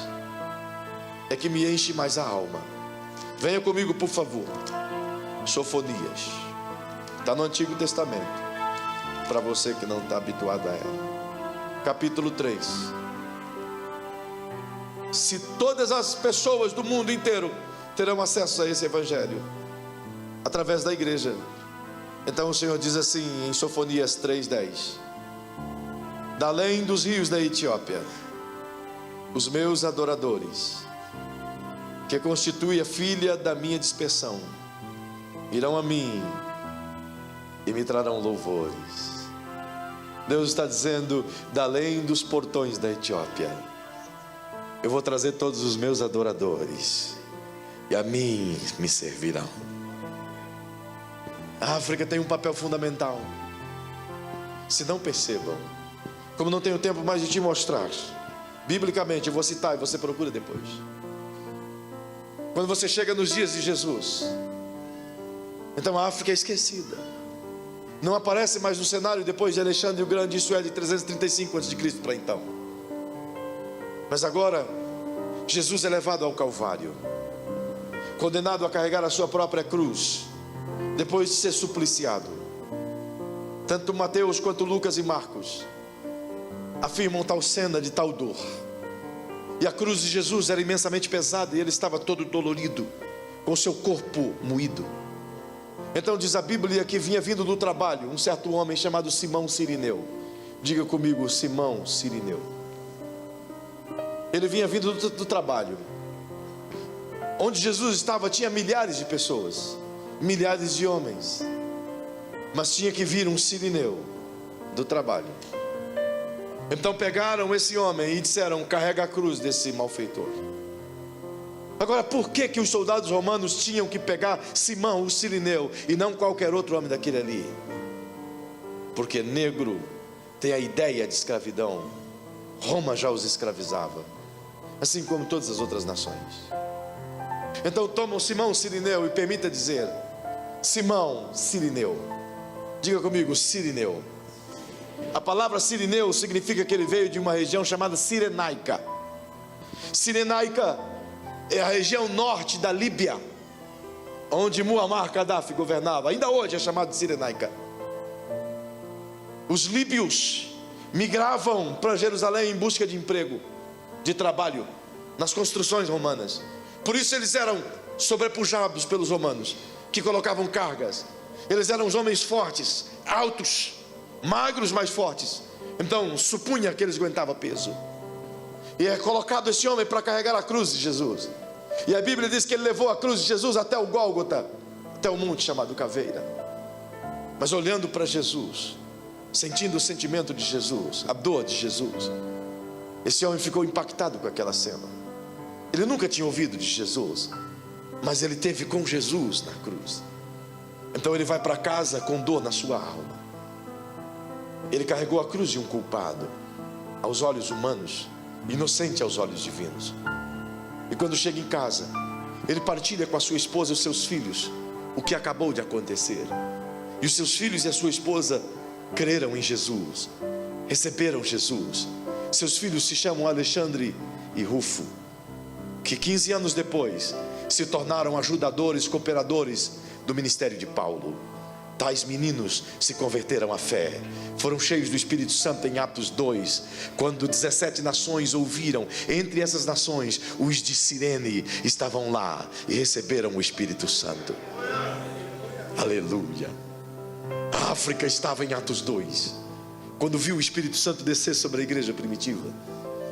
é que me enche mais a alma. Venha comigo, por favor. Sofonias está no Antigo Testamento, para você que não está habituado a ela. Capítulo 3. Se todas as pessoas do mundo inteiro terão acesso a esse Evangelho através da igreja, então o Senhor diz assim em Sofonias 3:10: da além dos rios da Etiópia, os meus adoradores, que constitui a filha da minha dispersão, irão a mim e me trarão louvores. Deus está dizendo: da além dos portões da Etiópia, eu vou trazer todos os meus adoradores, e a mim me servirão. A África tem um papel fundamental. Se não percebam, como não tenho tempo mais de te mostrar, biblicamente, eu vou citar e você procura depois. Quando você chega nos dias de Jesus, então a África é esquecida, não aparece mais no cenário depois de Alexandre o Grande. Isso é de 335 a.C. para então. Mas agora Jesus é levado ao Calvário, condenado a carregar a sua própria cruz, depois de ser supliciado. Tanto Mateus quanto Lucas e Marcos afirmam tal cena de tal dor. E a cruz de Jesus era imensamente pesada, e ele estava todo dolorido, com seu corpo moído. Então diz a Bíblia que vinha vindo do trabalho um certo homem chamado Simão Cirineu. Diga comigo, Simão Cirineu. Ele vinha vindo do trabalho. Onde Jesus estava tinha milhares de pessoas, milhares de homens, mas tinha que vir um Cirineu do trabalho. Então pegaram esse homem e disseram: carrega a cruz desse malfeitor. Agora, por que os soldados romanos tinham que pegar Simão, o Cirineu, e não qualquer outro homem daquele ali? Porque negro tem a ideia de escravidão. Roma já os escravizava, assim como todas as outras nações. Então tomam Simão Cirineu, e permita dizer, Simão Cirineu. Diga comigo, Cirineu. A palavra Cirineu significa que ele veio de uma região chamada Cirenaica. Cirenaica é a região norte da Líbia, onde Muammar Gaddafi governava. Ainda hoje é chamado de Cirenaica. Os líbios migravam para Jerusalém em busca de emprego, de trabalho, nas construções romanas. Por isso eles eram sobrepujados pelos romanos, que colocavam cargas. Eles eram os homens fortes, altos, magros, mas fortes. Então supunha que eles aguentavam peso. E é colocado esse homem para carregar a cruz de Jesus. E a Bíblia diz que ele levou a cruz de Jesus até o Gólgota, até o monte chamado Caveira. Mas olhando para Jesus, sentindo o sentimento de Jesus, a dor de Jesus, esse homem ficou impactado com aquela cena. Ele nunca tinha ouvido de Jesus, mas ele teve com Jesus na cruz. Então ele vai para casa com dor na sua alma. Ele carregou a cruz de um culpado, aos olhos humanos, inocente aos olhos divinos. E quando chega em casa, ele partilha com a sua esposa e os seus filhos o que acabou de acontecer. E os seus filhos e a sua esposa creram em Jesus, receberam Jesus. Seus filhos se chamam Alexandre e Rufo, que 15 anos depois se tornaram ajudadores, cooperadores do ministério de Paulo. Tais meninos se converteram à fé, foram cheios do Espírito Santo em Atos 2, quando 17 nações ouviram. Entre essas nações, os de Cirene estavam lá e receberam o Espírito Santo. Aleluia. A África estava em Atos 2, quando viu o Espírito Santo descer sobre a igreja primitiva.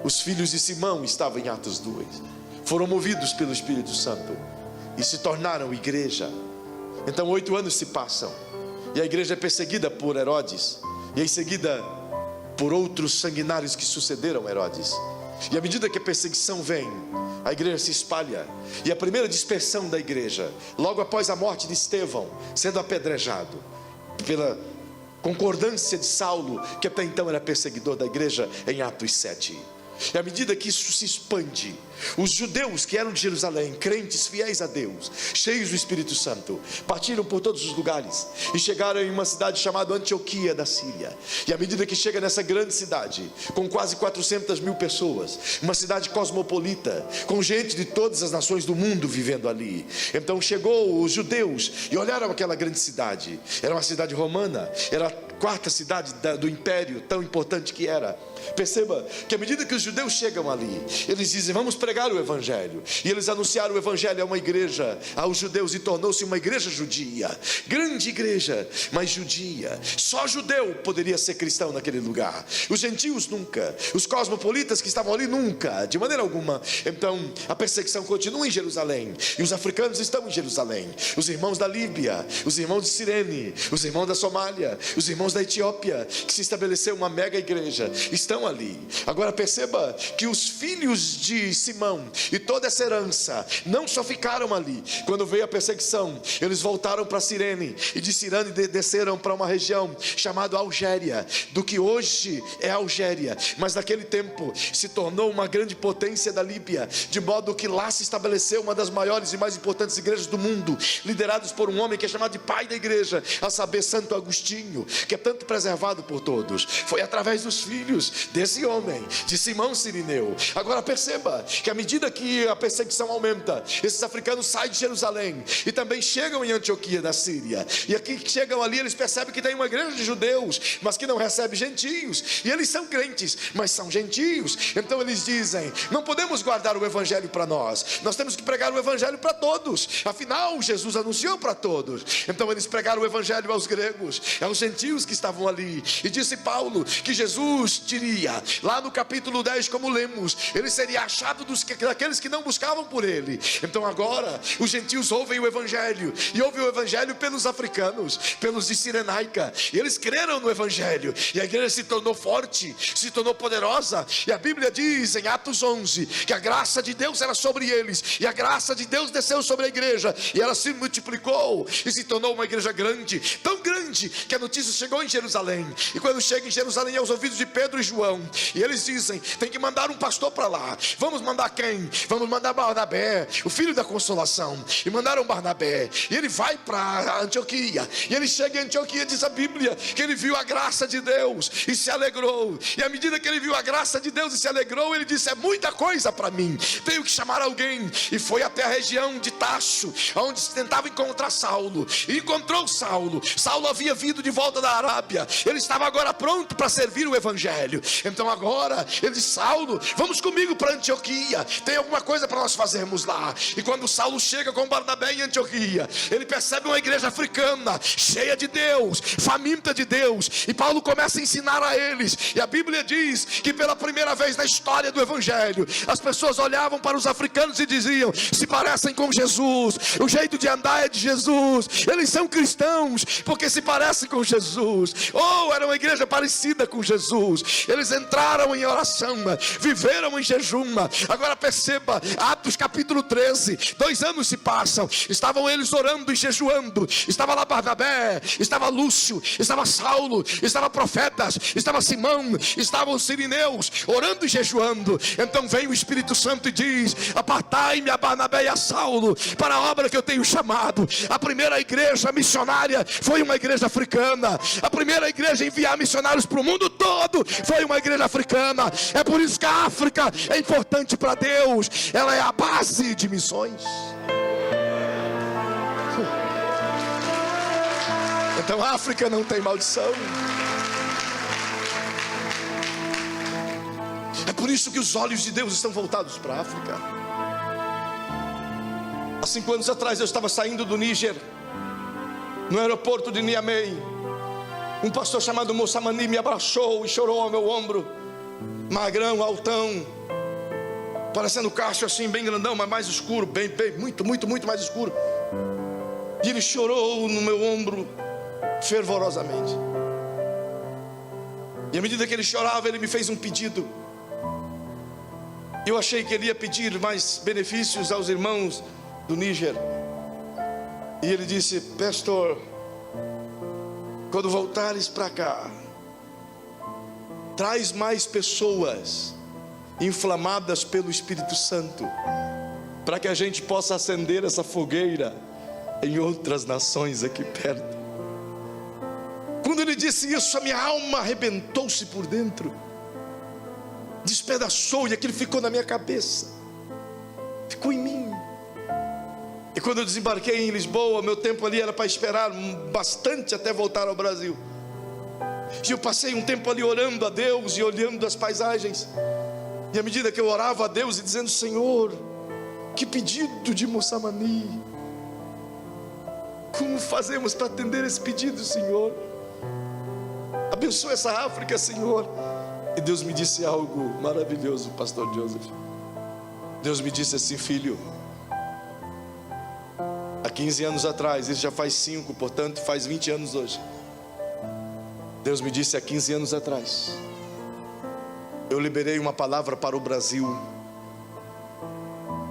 Os filhos de Simão estavam em Atos 2, foram movidos pelo Espírito Santo e se tornaram igreja. Então 8 anos se passam, e a igreja é perseguida por Herodes, e em seguida por outros sanguinários que sucederam Herodes. E à medida que a perseguição vem, a igreja se espalha. E a primeira dispersão da igreja, logo após a morte de Estevão, sendo apedrejado, pela concordância de Saulo, que até então era perseguidor da igreja, em Atos 7. E à medida que isso se expande, os judeus que eram de Jerusalém, crentes, fiéis a Deus, cheios do Espírito Santo, partiram por todos os lugares e chegaram em uma cidade chamada Antioquia da Síria. E à medida que chega nessa grande cidade, com quase 400 mil pessoas, uma cidade cosmopolita, com gente de todas as nações do mundo vivendo ali. Então chegou os judeus e olharam aquela grande cidade. Era uma cidade romana, era a quarta cidade do império, tão importante que era. Perceba que à medida que os judeus chegam ali, eles dizem: vamos pregar o evangelho. E eles anunciaram o evangelho a uma igreja, aos judeus, e tornou-se uma igreja judia, grande igreja, mas judia. Só judeu poderia ser cristão naquele lugar, os gentios nunca, os cosmopolitas que estavam ali nunca, de maneira alguma. Então a perseguição continua em Jerusalém, e os africanos estão em Jerusalém, os irmãos da Líbia, os irmãos de Cirene, os irmãos da Somália, os irmãos da Etiópia, que se estabeleceu uma mega igreja, estão ali. Agora perceba que os filhos de Simão e toda essa herança não só ficaram ali. Quando veio a perseguição, eles voltaram para Cirene, e de Cirene desceram para uma região chamada Algéria, do que hoje é Algéria, mas naquele tempo se tornou uma grande potência da Líbia, de modo que lá se estabeleceu uma das maiores e mais importantes igrejas do mundo, liderados por um homem que é chamado de pai da igreja, a saber, Santo Agostinho, que é tanto preservado por todos? Foi através dos filhos desse homem, de Simão Cirineu. Agora perceba que à medida que a perseguição aumenta, esses africanos saem de Jerusalém e também chegam em Antioquia da Síria. E aqui que chegam ali, eles percebem que tem uma igreja de judeus, mas que não recebe gentios. E eles são crentes, mas são gentios. Então eles dizem: não podemos guardar o evangelho para nós temos que pregar o evangelho para todos. Afinal, Jesus anunciou para todos. Então eles pregaram o evangelho aos gregos, aos gentios que estavam ali. E disse Paulo que Jesus diria, lá no capítulo 10, como lemos, ele seria achado daqueles que não buscavam por ele. Então agora os gentios ouvem o evangelho, e ouvem o evangelho pelos africanos, pelos de Cirenaica, e eles creram no evangelho, e a igreja se tornou forte, se tornou poderosa. E a Bíblia diz em Atos 11 que a graça de Deus era sobre eles, e a graça de Deus desceu sobre a igreja, e ela se multiplicou e se tornou uma igreja grande, tão grande que a notícia chegou em Jerusalém. E quando chega em Jerusalém, aos ouvidos de Pedro e João, e eles dizem: tem que mandar um pastor para lá. Vamos mandar quem? Vamos mandar Barnabé, o filho da consolação. E mandaram Barnabé, e ele vai para Antioquia, e ele chega em Antioquia, diz a Bíblia que ele viu a graça de Deus e se alegrou. E à medida que ele viu a graça de Deus e se alegrou, ele disse: é muita coisa para mim, tenho que chamar alguém. E foi até a região de Tasso, onde se tentava encontrar Saulo, e encontrou Saulo. Saulo havia vindo de volta da Arábia, ele estava agora pronto para servir o evangelho. Então agora ele disse: Saulo, vamos comigo para Antioquia, tem alguma coisa para nós fazermos lá. E quando Saulo chega com Barnabé em Antioquia, ele percebe uma igreja africana, cheia de Deus, faminta de Deus, e Paulo começa a ensinar a eles. E a Bíblia diz que pela primeira vez na história do evangelho, as pessoas olhavam para os africanos e diziam: se parecem com Jesus, o jeito de andar é de Jesus, eles são cristãos porque se parecem com Jesus. Oh, era uma igreja parecida com Jesus. Eles entraram em oração, viveram em jejum. Agora perceba, Atos capítulo 13, 2 anos se passam, estavam eles orando e jejuando. Estava lá Barnabé, estava Lúcio, estava Saulo, estava profetas, estava Simão, estavam os sirineus orando e jejuando. Então vem o Espírito Santo e diz: apartai-me a Barnabé e a Saulo para a obra que eu tenho chamado. A primeira igreja missionária foi uma igreja africana. A primeira igreja a enviar missionários para o mundo todo foi uma igreja africana. É por isso que a África é importante para Deus, ela é a base de missões. Então a África não tem maldição. É por isso que os olhos de Deus estão voltados para a África. Há 5 anos atrás eu estava saindo do Níger, no aeroporto de Niamey. Um pastor chamado Moçamani me abraçou e chorou ao meu ombro. Magrão, altão, parecendo Cássio assim, bem grandão, mas mais escuro, muito mais escuro. E ele chorou no meu ombro fervorosamente. E à medida que ele chorava, ele me fez um pedido. Eu achei que ele ia pedir mais benefícios aos irmãos do Níger. E ele disse: pastor, quando voltares para cá, traz mais pessoas inflamadas pelo Espírito Santo, para que a gente possa acender essa fogueira em outras nações aqui perto. Quando ele disse isso, a minha alma arrebentou-se por dentro, despedaçou, e aquilo ficou na minha cabeça, ficou em mim. E quando eu desembarquei em Lisboa, meu tempo ali era para esperar bastante até voltar ao Brasil. E eu passei um tempo ali orando a Deus e olhando as paisagens. E à medida que eu orava a Deus e dizendo: Senhor, que pedido de Moçamani, como fazemos para atender esse pedido, Senhor? Abençoa essa África, Senhor. E Deus me disse algo maravilhoso, pastor Joseph. Deus me disse assim: filho, há 15 anos atrás, isso já faz 5, portanto faz 20 anos hoje. Deus me disse há 15 anos atrás, eu liberei uma palavra para o Brasil,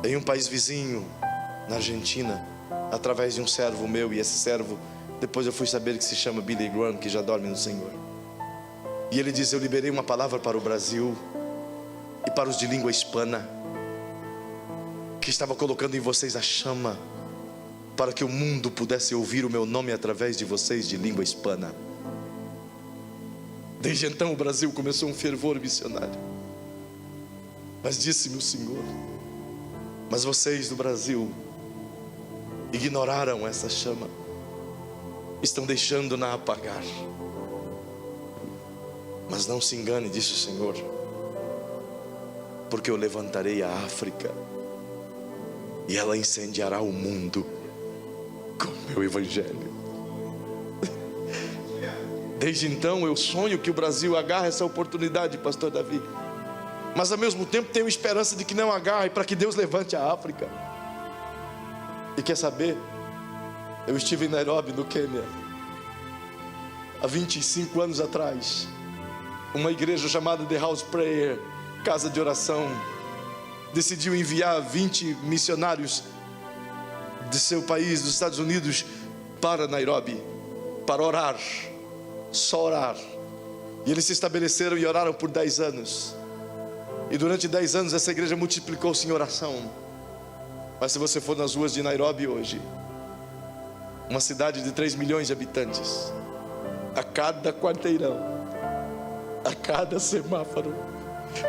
em um país vizinho, na Argentina, através de um servo meu. E esse servo, depois eu fui saber que se chama Billy Graham, que já dorme no Senhor. E ele diz: eu liberei uma palavra para o Brasil e para os de língua hispana, que estava colocando em vocês a chama, para que o mundo pudesse ouvir o meu nome através de vocês de língua hispana. Desde então o Brasil começou um fervor missionário. Mas disse-me o Senhor: mas vocês do Brasil ignoraram essa chama, estão deixando-na apagar. Mas não se engane, disse o Senhor, porque eu levantarei a África e ela incendiará o mundo com o meu evangelho. Desde então eu sonho que o Brasil agarre essa oportunidade, pastor Davi, mas ao mesmo tempo tenho esperança de que não agarre, para que Deus levante a África. E quer saber? Eu estive em Nairobi, no Quênia, há 25 anos atrás. Uma igreja chamada The House Prayer, casa de oração, decidiu enviar 20 missionários de seu país, dos Estados Unidos, para Nairobi, para orar, só orar. E eles se estabeleceram e oraram por 10 anos. E durante 10 anos essa igreja multiplicou-se em oração. Mas se você for nas ruas de Nairobi hoje, uma cidade de 3 milhões de habitantes, a cada quarteirão, a cada semáforo,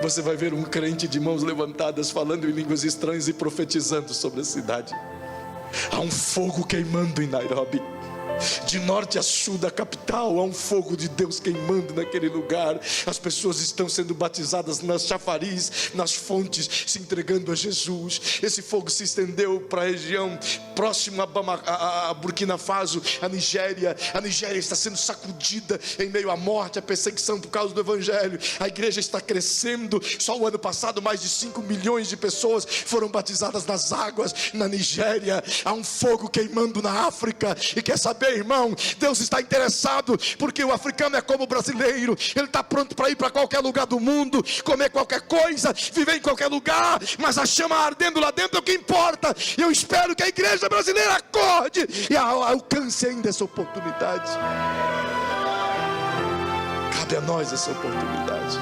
você vai ver um crente de mãos levantadas, falando em línguas estranhas e profetizando sobre a cidade. Há um fogo queimando em Nairobi. De norte a sul da capital, há um fogo de Deus queimando naquele lugar. As pessoas estão sendo batizadas nas chafariz, nas fontes, se entregando a Jesus. Esse fogo se estendeu para a região próxima a Burkina Faso, a Nigéria. A Nigéria está sendo sacudida em meio à morte, à perseguição por causa do Evangelho. A igreja está crescendo. Só o ano passado mais de 5 milhões de pessoas foram batizadas nas águas na Nigéria. Há um fogo queimando na África. E quer saber, irmão, Deus está interessado, porque o africano é como o brasileiro. Ele está pronto para ir para qualquer lugar do mundo, comer qualquer coisa, viver em qualquer lugar, mas a chama ardendo lá dentro é o que importa. E eu espero que a igreja brasileira acorde e alcance ainda essa oportunidade. Cabe a nós essa oportunidade.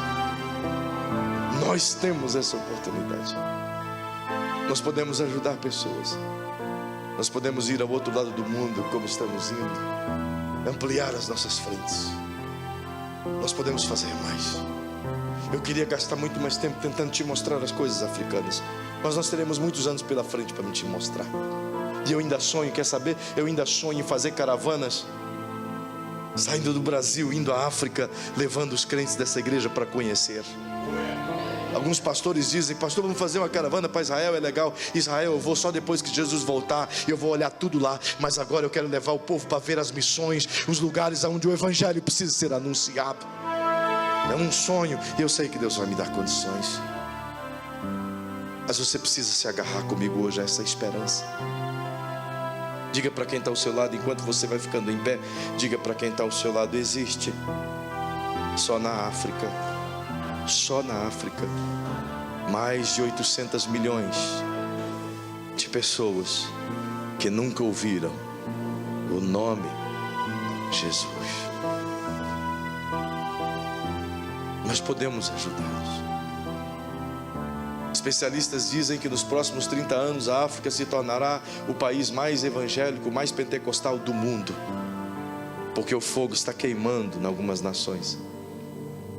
Nós temos essa oportunidade. Nós podemos ajudar pessoas. Nós podemos ir ao outro lado do mundo, como estamos indo, ampliar as nossas frentes. Nós podemos fazer mais. Eu queria gastar muito mais tempo tentando te mostrar as coisas africanas, mas nós teremos muitos anos pela frente para me te mostrar. E eu ainda sonho, quer saber? Eu ainda sonho em fazer caravanas, saindo do Brasil, indo à África, levando os crentes dessa igreja para conhecer. Alguns pastores dizem: pastor, vamos fazer uma caravana para Israel, é legal. Israel eu vou só depois que Jesus voltar, eu vou olhar tudo lá. Mas agora eu quero levar o povo para ver as missões, os lugares onde o evangelho precisa ser anunciado. É um sonho, e eu sei que Deus vai me dar condições. Mas você precisa se agarrar comigo hoje a essa esperança. Diga para quem está ao seu lado, enquanto você vai ficando em pé, diga para quem está ao seu lado: existe só na África, só na África, mais de 800 milhões de pessoas que nunca ouviram o nome Jesus. Nós podemos ajudá-los. Especialistas dizem que nos próximos 30 anos a África se tornará o país mais evangélico, mais pentecostal do mundo, porque o fogo está queimando em algumas nações.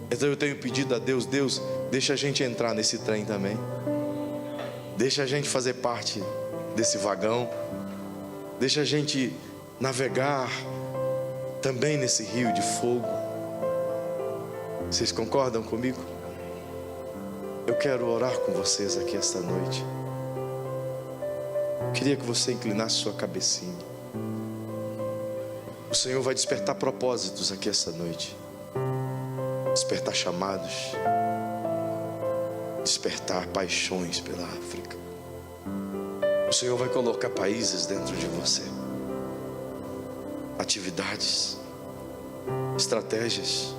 Então eu tenho pedido a Deus: Deus, deixa a gente entrar nesse trem também. Deixa a gente fazer parte desse vagão. Deixa a gente navegar também nesse rio de fogo. Vocês concordam comigo? Eu quero orar com vocês aqui esta noite. Queria que você inclinasse sua cabecinha. O Senhor vai despertar propósitos aqui esta noite. Despertar chamados, despertar paixões pela África. O Senhor vai colocar países dentro de você, atividades, estratégias.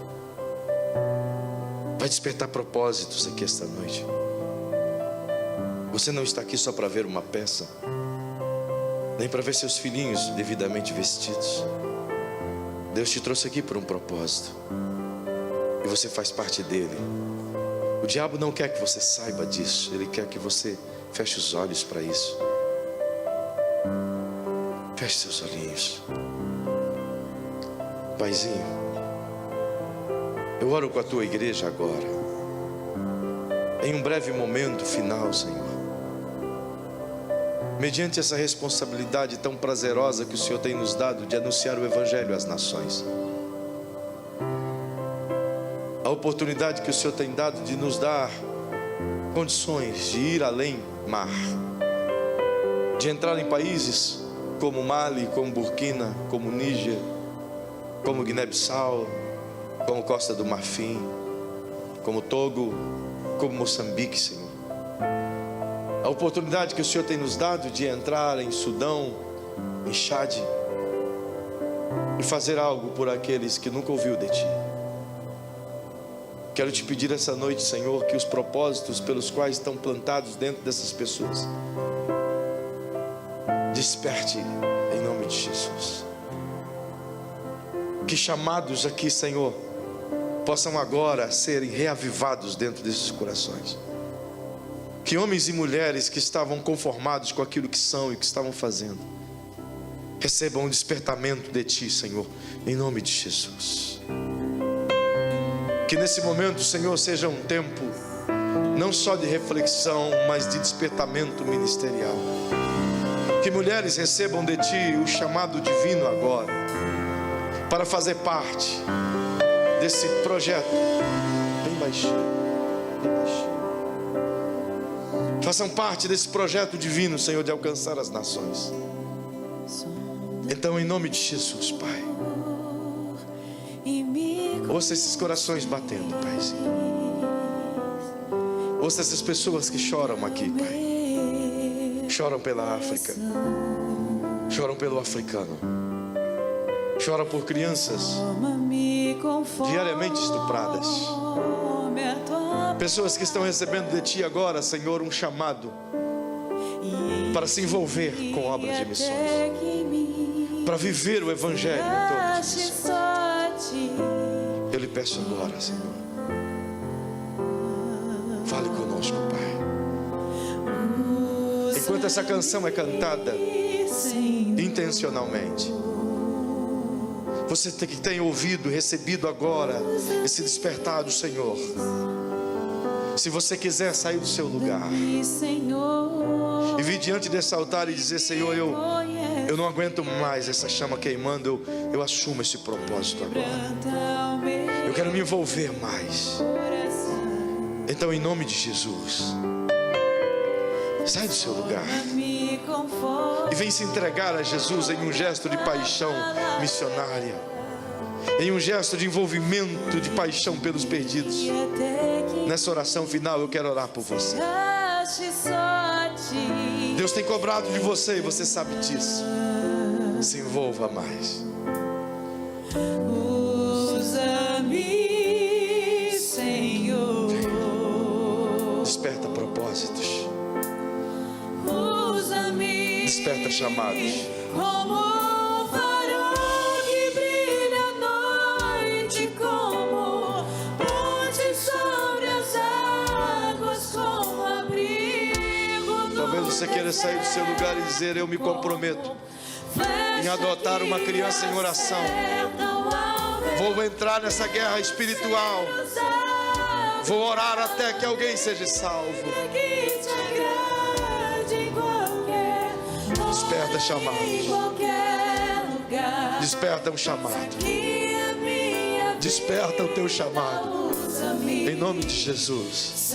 Vai despertar propósitos aqui esta noite. Você não está aqui só para ver uma peça, nem para ver seus filhinhos devidamente vestidos. Deus te trouxe aqui por um propósito, e você faz parte dele. O diabo não quer que você saiba disso. Ele quer que você feche os olhos para isso. Feche seus olhinhos. Paizinho, Eu oro com a tua igreja agora, em um breve momento final, Senhor, mediante essa responsabilidade tão prazerosa que o Senhor tem nos dado de anunciar o Evangelho às nações, a oportunidade que o Senhor tem dado de nos dar condições de ir além mar, de entrar em países como Mali, como Burkina, como Níger, como Guiné-Bissau, como Costa do Marfim, como Togo, como Moçambique, Senhor. A oportunidade que o Senhor tem nos dado de entrar em Sudão, em Chad, e fazer algo por aqueles que nunca ouviu de Ti. Quero Te pedir essa noite, Senhor, que os propósitos pelos quais estão plantados dentro dessas pessoas desperte em nome de Jesus. Que chamados aqui, Senhor, possam agora serem reavivados dentro desses corações. Que homens e mulheres que estavam conformados com aquilo que são e que estavam fazendo recebam um despertamento de Ti, Senhor, em nome de Jesus. Que nesse momento, Senhor, seja um tempo não só de reflexão, mas de despertamento ministerial. Que mulheres recebam de Ti o chamado divino agora, para fazer parte desse projeto. Bem baixinho, bem baixinho. Façam parte desse projeto divino, Senhor, de alcançar as nações. Então, em nome de Jesus, Pai, ouça esses corações batendo, Paizinho. Ouça essas pessoas que choram aqui, Pai. Choram pela África, choram pelo africano, choram por crianças diariamente estupradas. Pessoas que estão recebendo de Ti agora, Senhor, um chamado para se envolver com obras de missões, para viver o Evangelho em todas as missões. Eu lhe peço agora, Senhor, fale conosco, Pai. Enquanto essa canção é cantada intencionalmente, você que tem ouvido, recebido agora esse despertar do Senhor, se você quiser sair do seu lugar e vir diante desse altar e dizer: Senhor, eu não aguento mais essa chama queimando, eu assumo esse propósito agora, eu quero me envolver mais. Então, em nome de Jesus, sai do seu lugar e vem se entregar a Jesus em um gesto de paixão missionária, em um gesto de envolvimento, de paixão pelos perdidos. Nessa oração final eu quero orar por você. Deus tem cobrado de você e você sabe disso. Se envolva mais. Usa-me, Senhor. Desperta propósitos. Usa-me. Desperta chamados. Como um farol que brilha à noite, como ponte sobre as águas, com abrigo. Talvez você queira sair do seu lugar e dizer: eu me comprometo em adotar uma criança em oração. Vou entrar nessa guerra espiritual. Vou orar até que alguém seja salvo. Desperta chamados. Desperta um chamado. Desperta o teu chamado. Em nome de Jesus.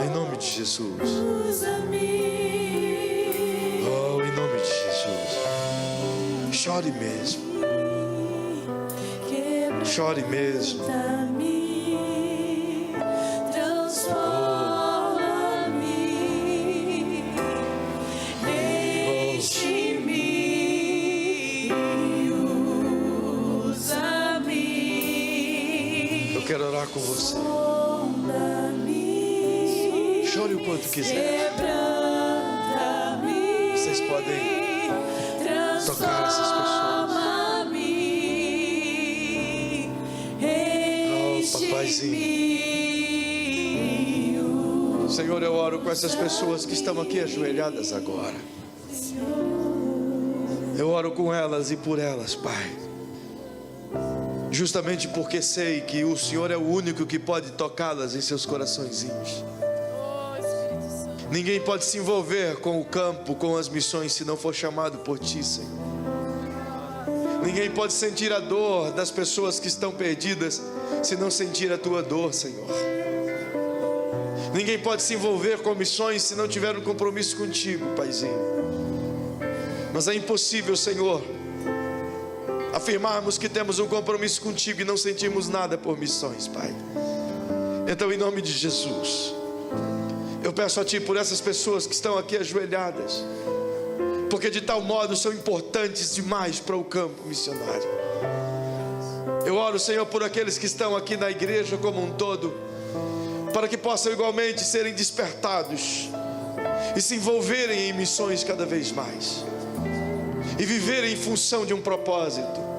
Em nome de Jesus. Oh, em nome de Jesus. Chore mesmo. Chore mesmo. Eu quero orar com você. Chore o quanto quiser. Vocês podem tocar essas pessoas. Oh, papaizinho. Senhor, eu oro com essas pessoas que estão aqui ajoelhadas agora. Eu oro com elas e por elas, Pai. justamente porque sei que o Senhor é o único que pode tocá-las em seus coraçõezinhos. Oh, Espírito Santo. Ninguém pode se envolver com o campo, com as missões, se não for chamado por Ti, Senhor. Ninguém pode sentir a dor das pessoas que estão perdidas, se não sentir a Tua dor, Senhor. Ninguém pode se envolver com missões, se não tiver um compromisso contigo, Paizinho. Mas é impossível, Senhor, afirmarmos que temos um compromisso contigo e não sentimos nada por missões, Pai. Então, em nome de Jesus, eu peço a Ti por essas pessoas que estão aqui ajoelhadas, porque de tal modo são importantes demais para o campo missionário. Eu oro, Senhor, por aqueles que estão aqui na igreja como um todo, para que possam igualmente serem despertados e se envolverem em missões cada vez mais, e viverem em função de um propósito,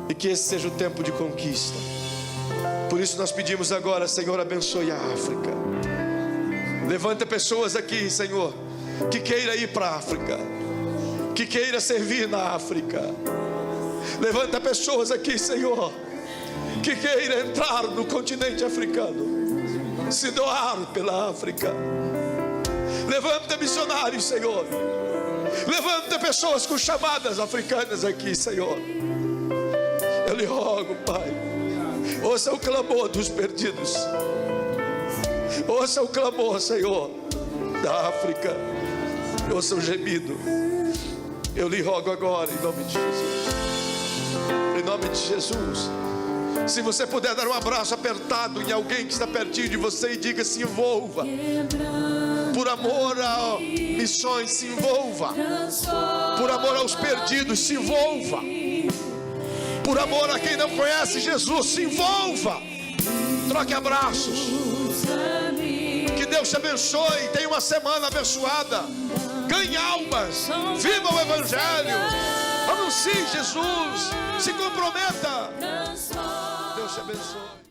e que esse seja o tempo de conquista. Por isso nós pedimos agora, Senhor, abençoe a África. Levanta pessoas aqui, Senhor, que queira ir para a África, que queira servir na África. Levanta pessoas aqui, Senhor, que queira entrar no continente africano, se doar pela África. Levanta missionários, Senhor. Levanta pessoas com chamadas africanas aqui, Senhor. Eu lhe rogo, Pai, ouça o clamor dos perdidos. Ouça o clamor, Senhor, da África. Ouça o gemido. Eu lhe rogo agora, em nome de Jesus. Em nome de Jesus. Se você puder dar um abraço apertado em alguém que está pertinho de você e diga: se envolva. Por amor a missões, se envolva. Por amor aos perdidos, se envolva. Por amor a quem não conhece Jesus, se envolva. Troque abraços. Que Deus te abençoe. Tenha uma semana abençoada. Ganhe almas. Viva o Evangelho. Anuncie Jesus. Se comprometa. Deus te abençoe.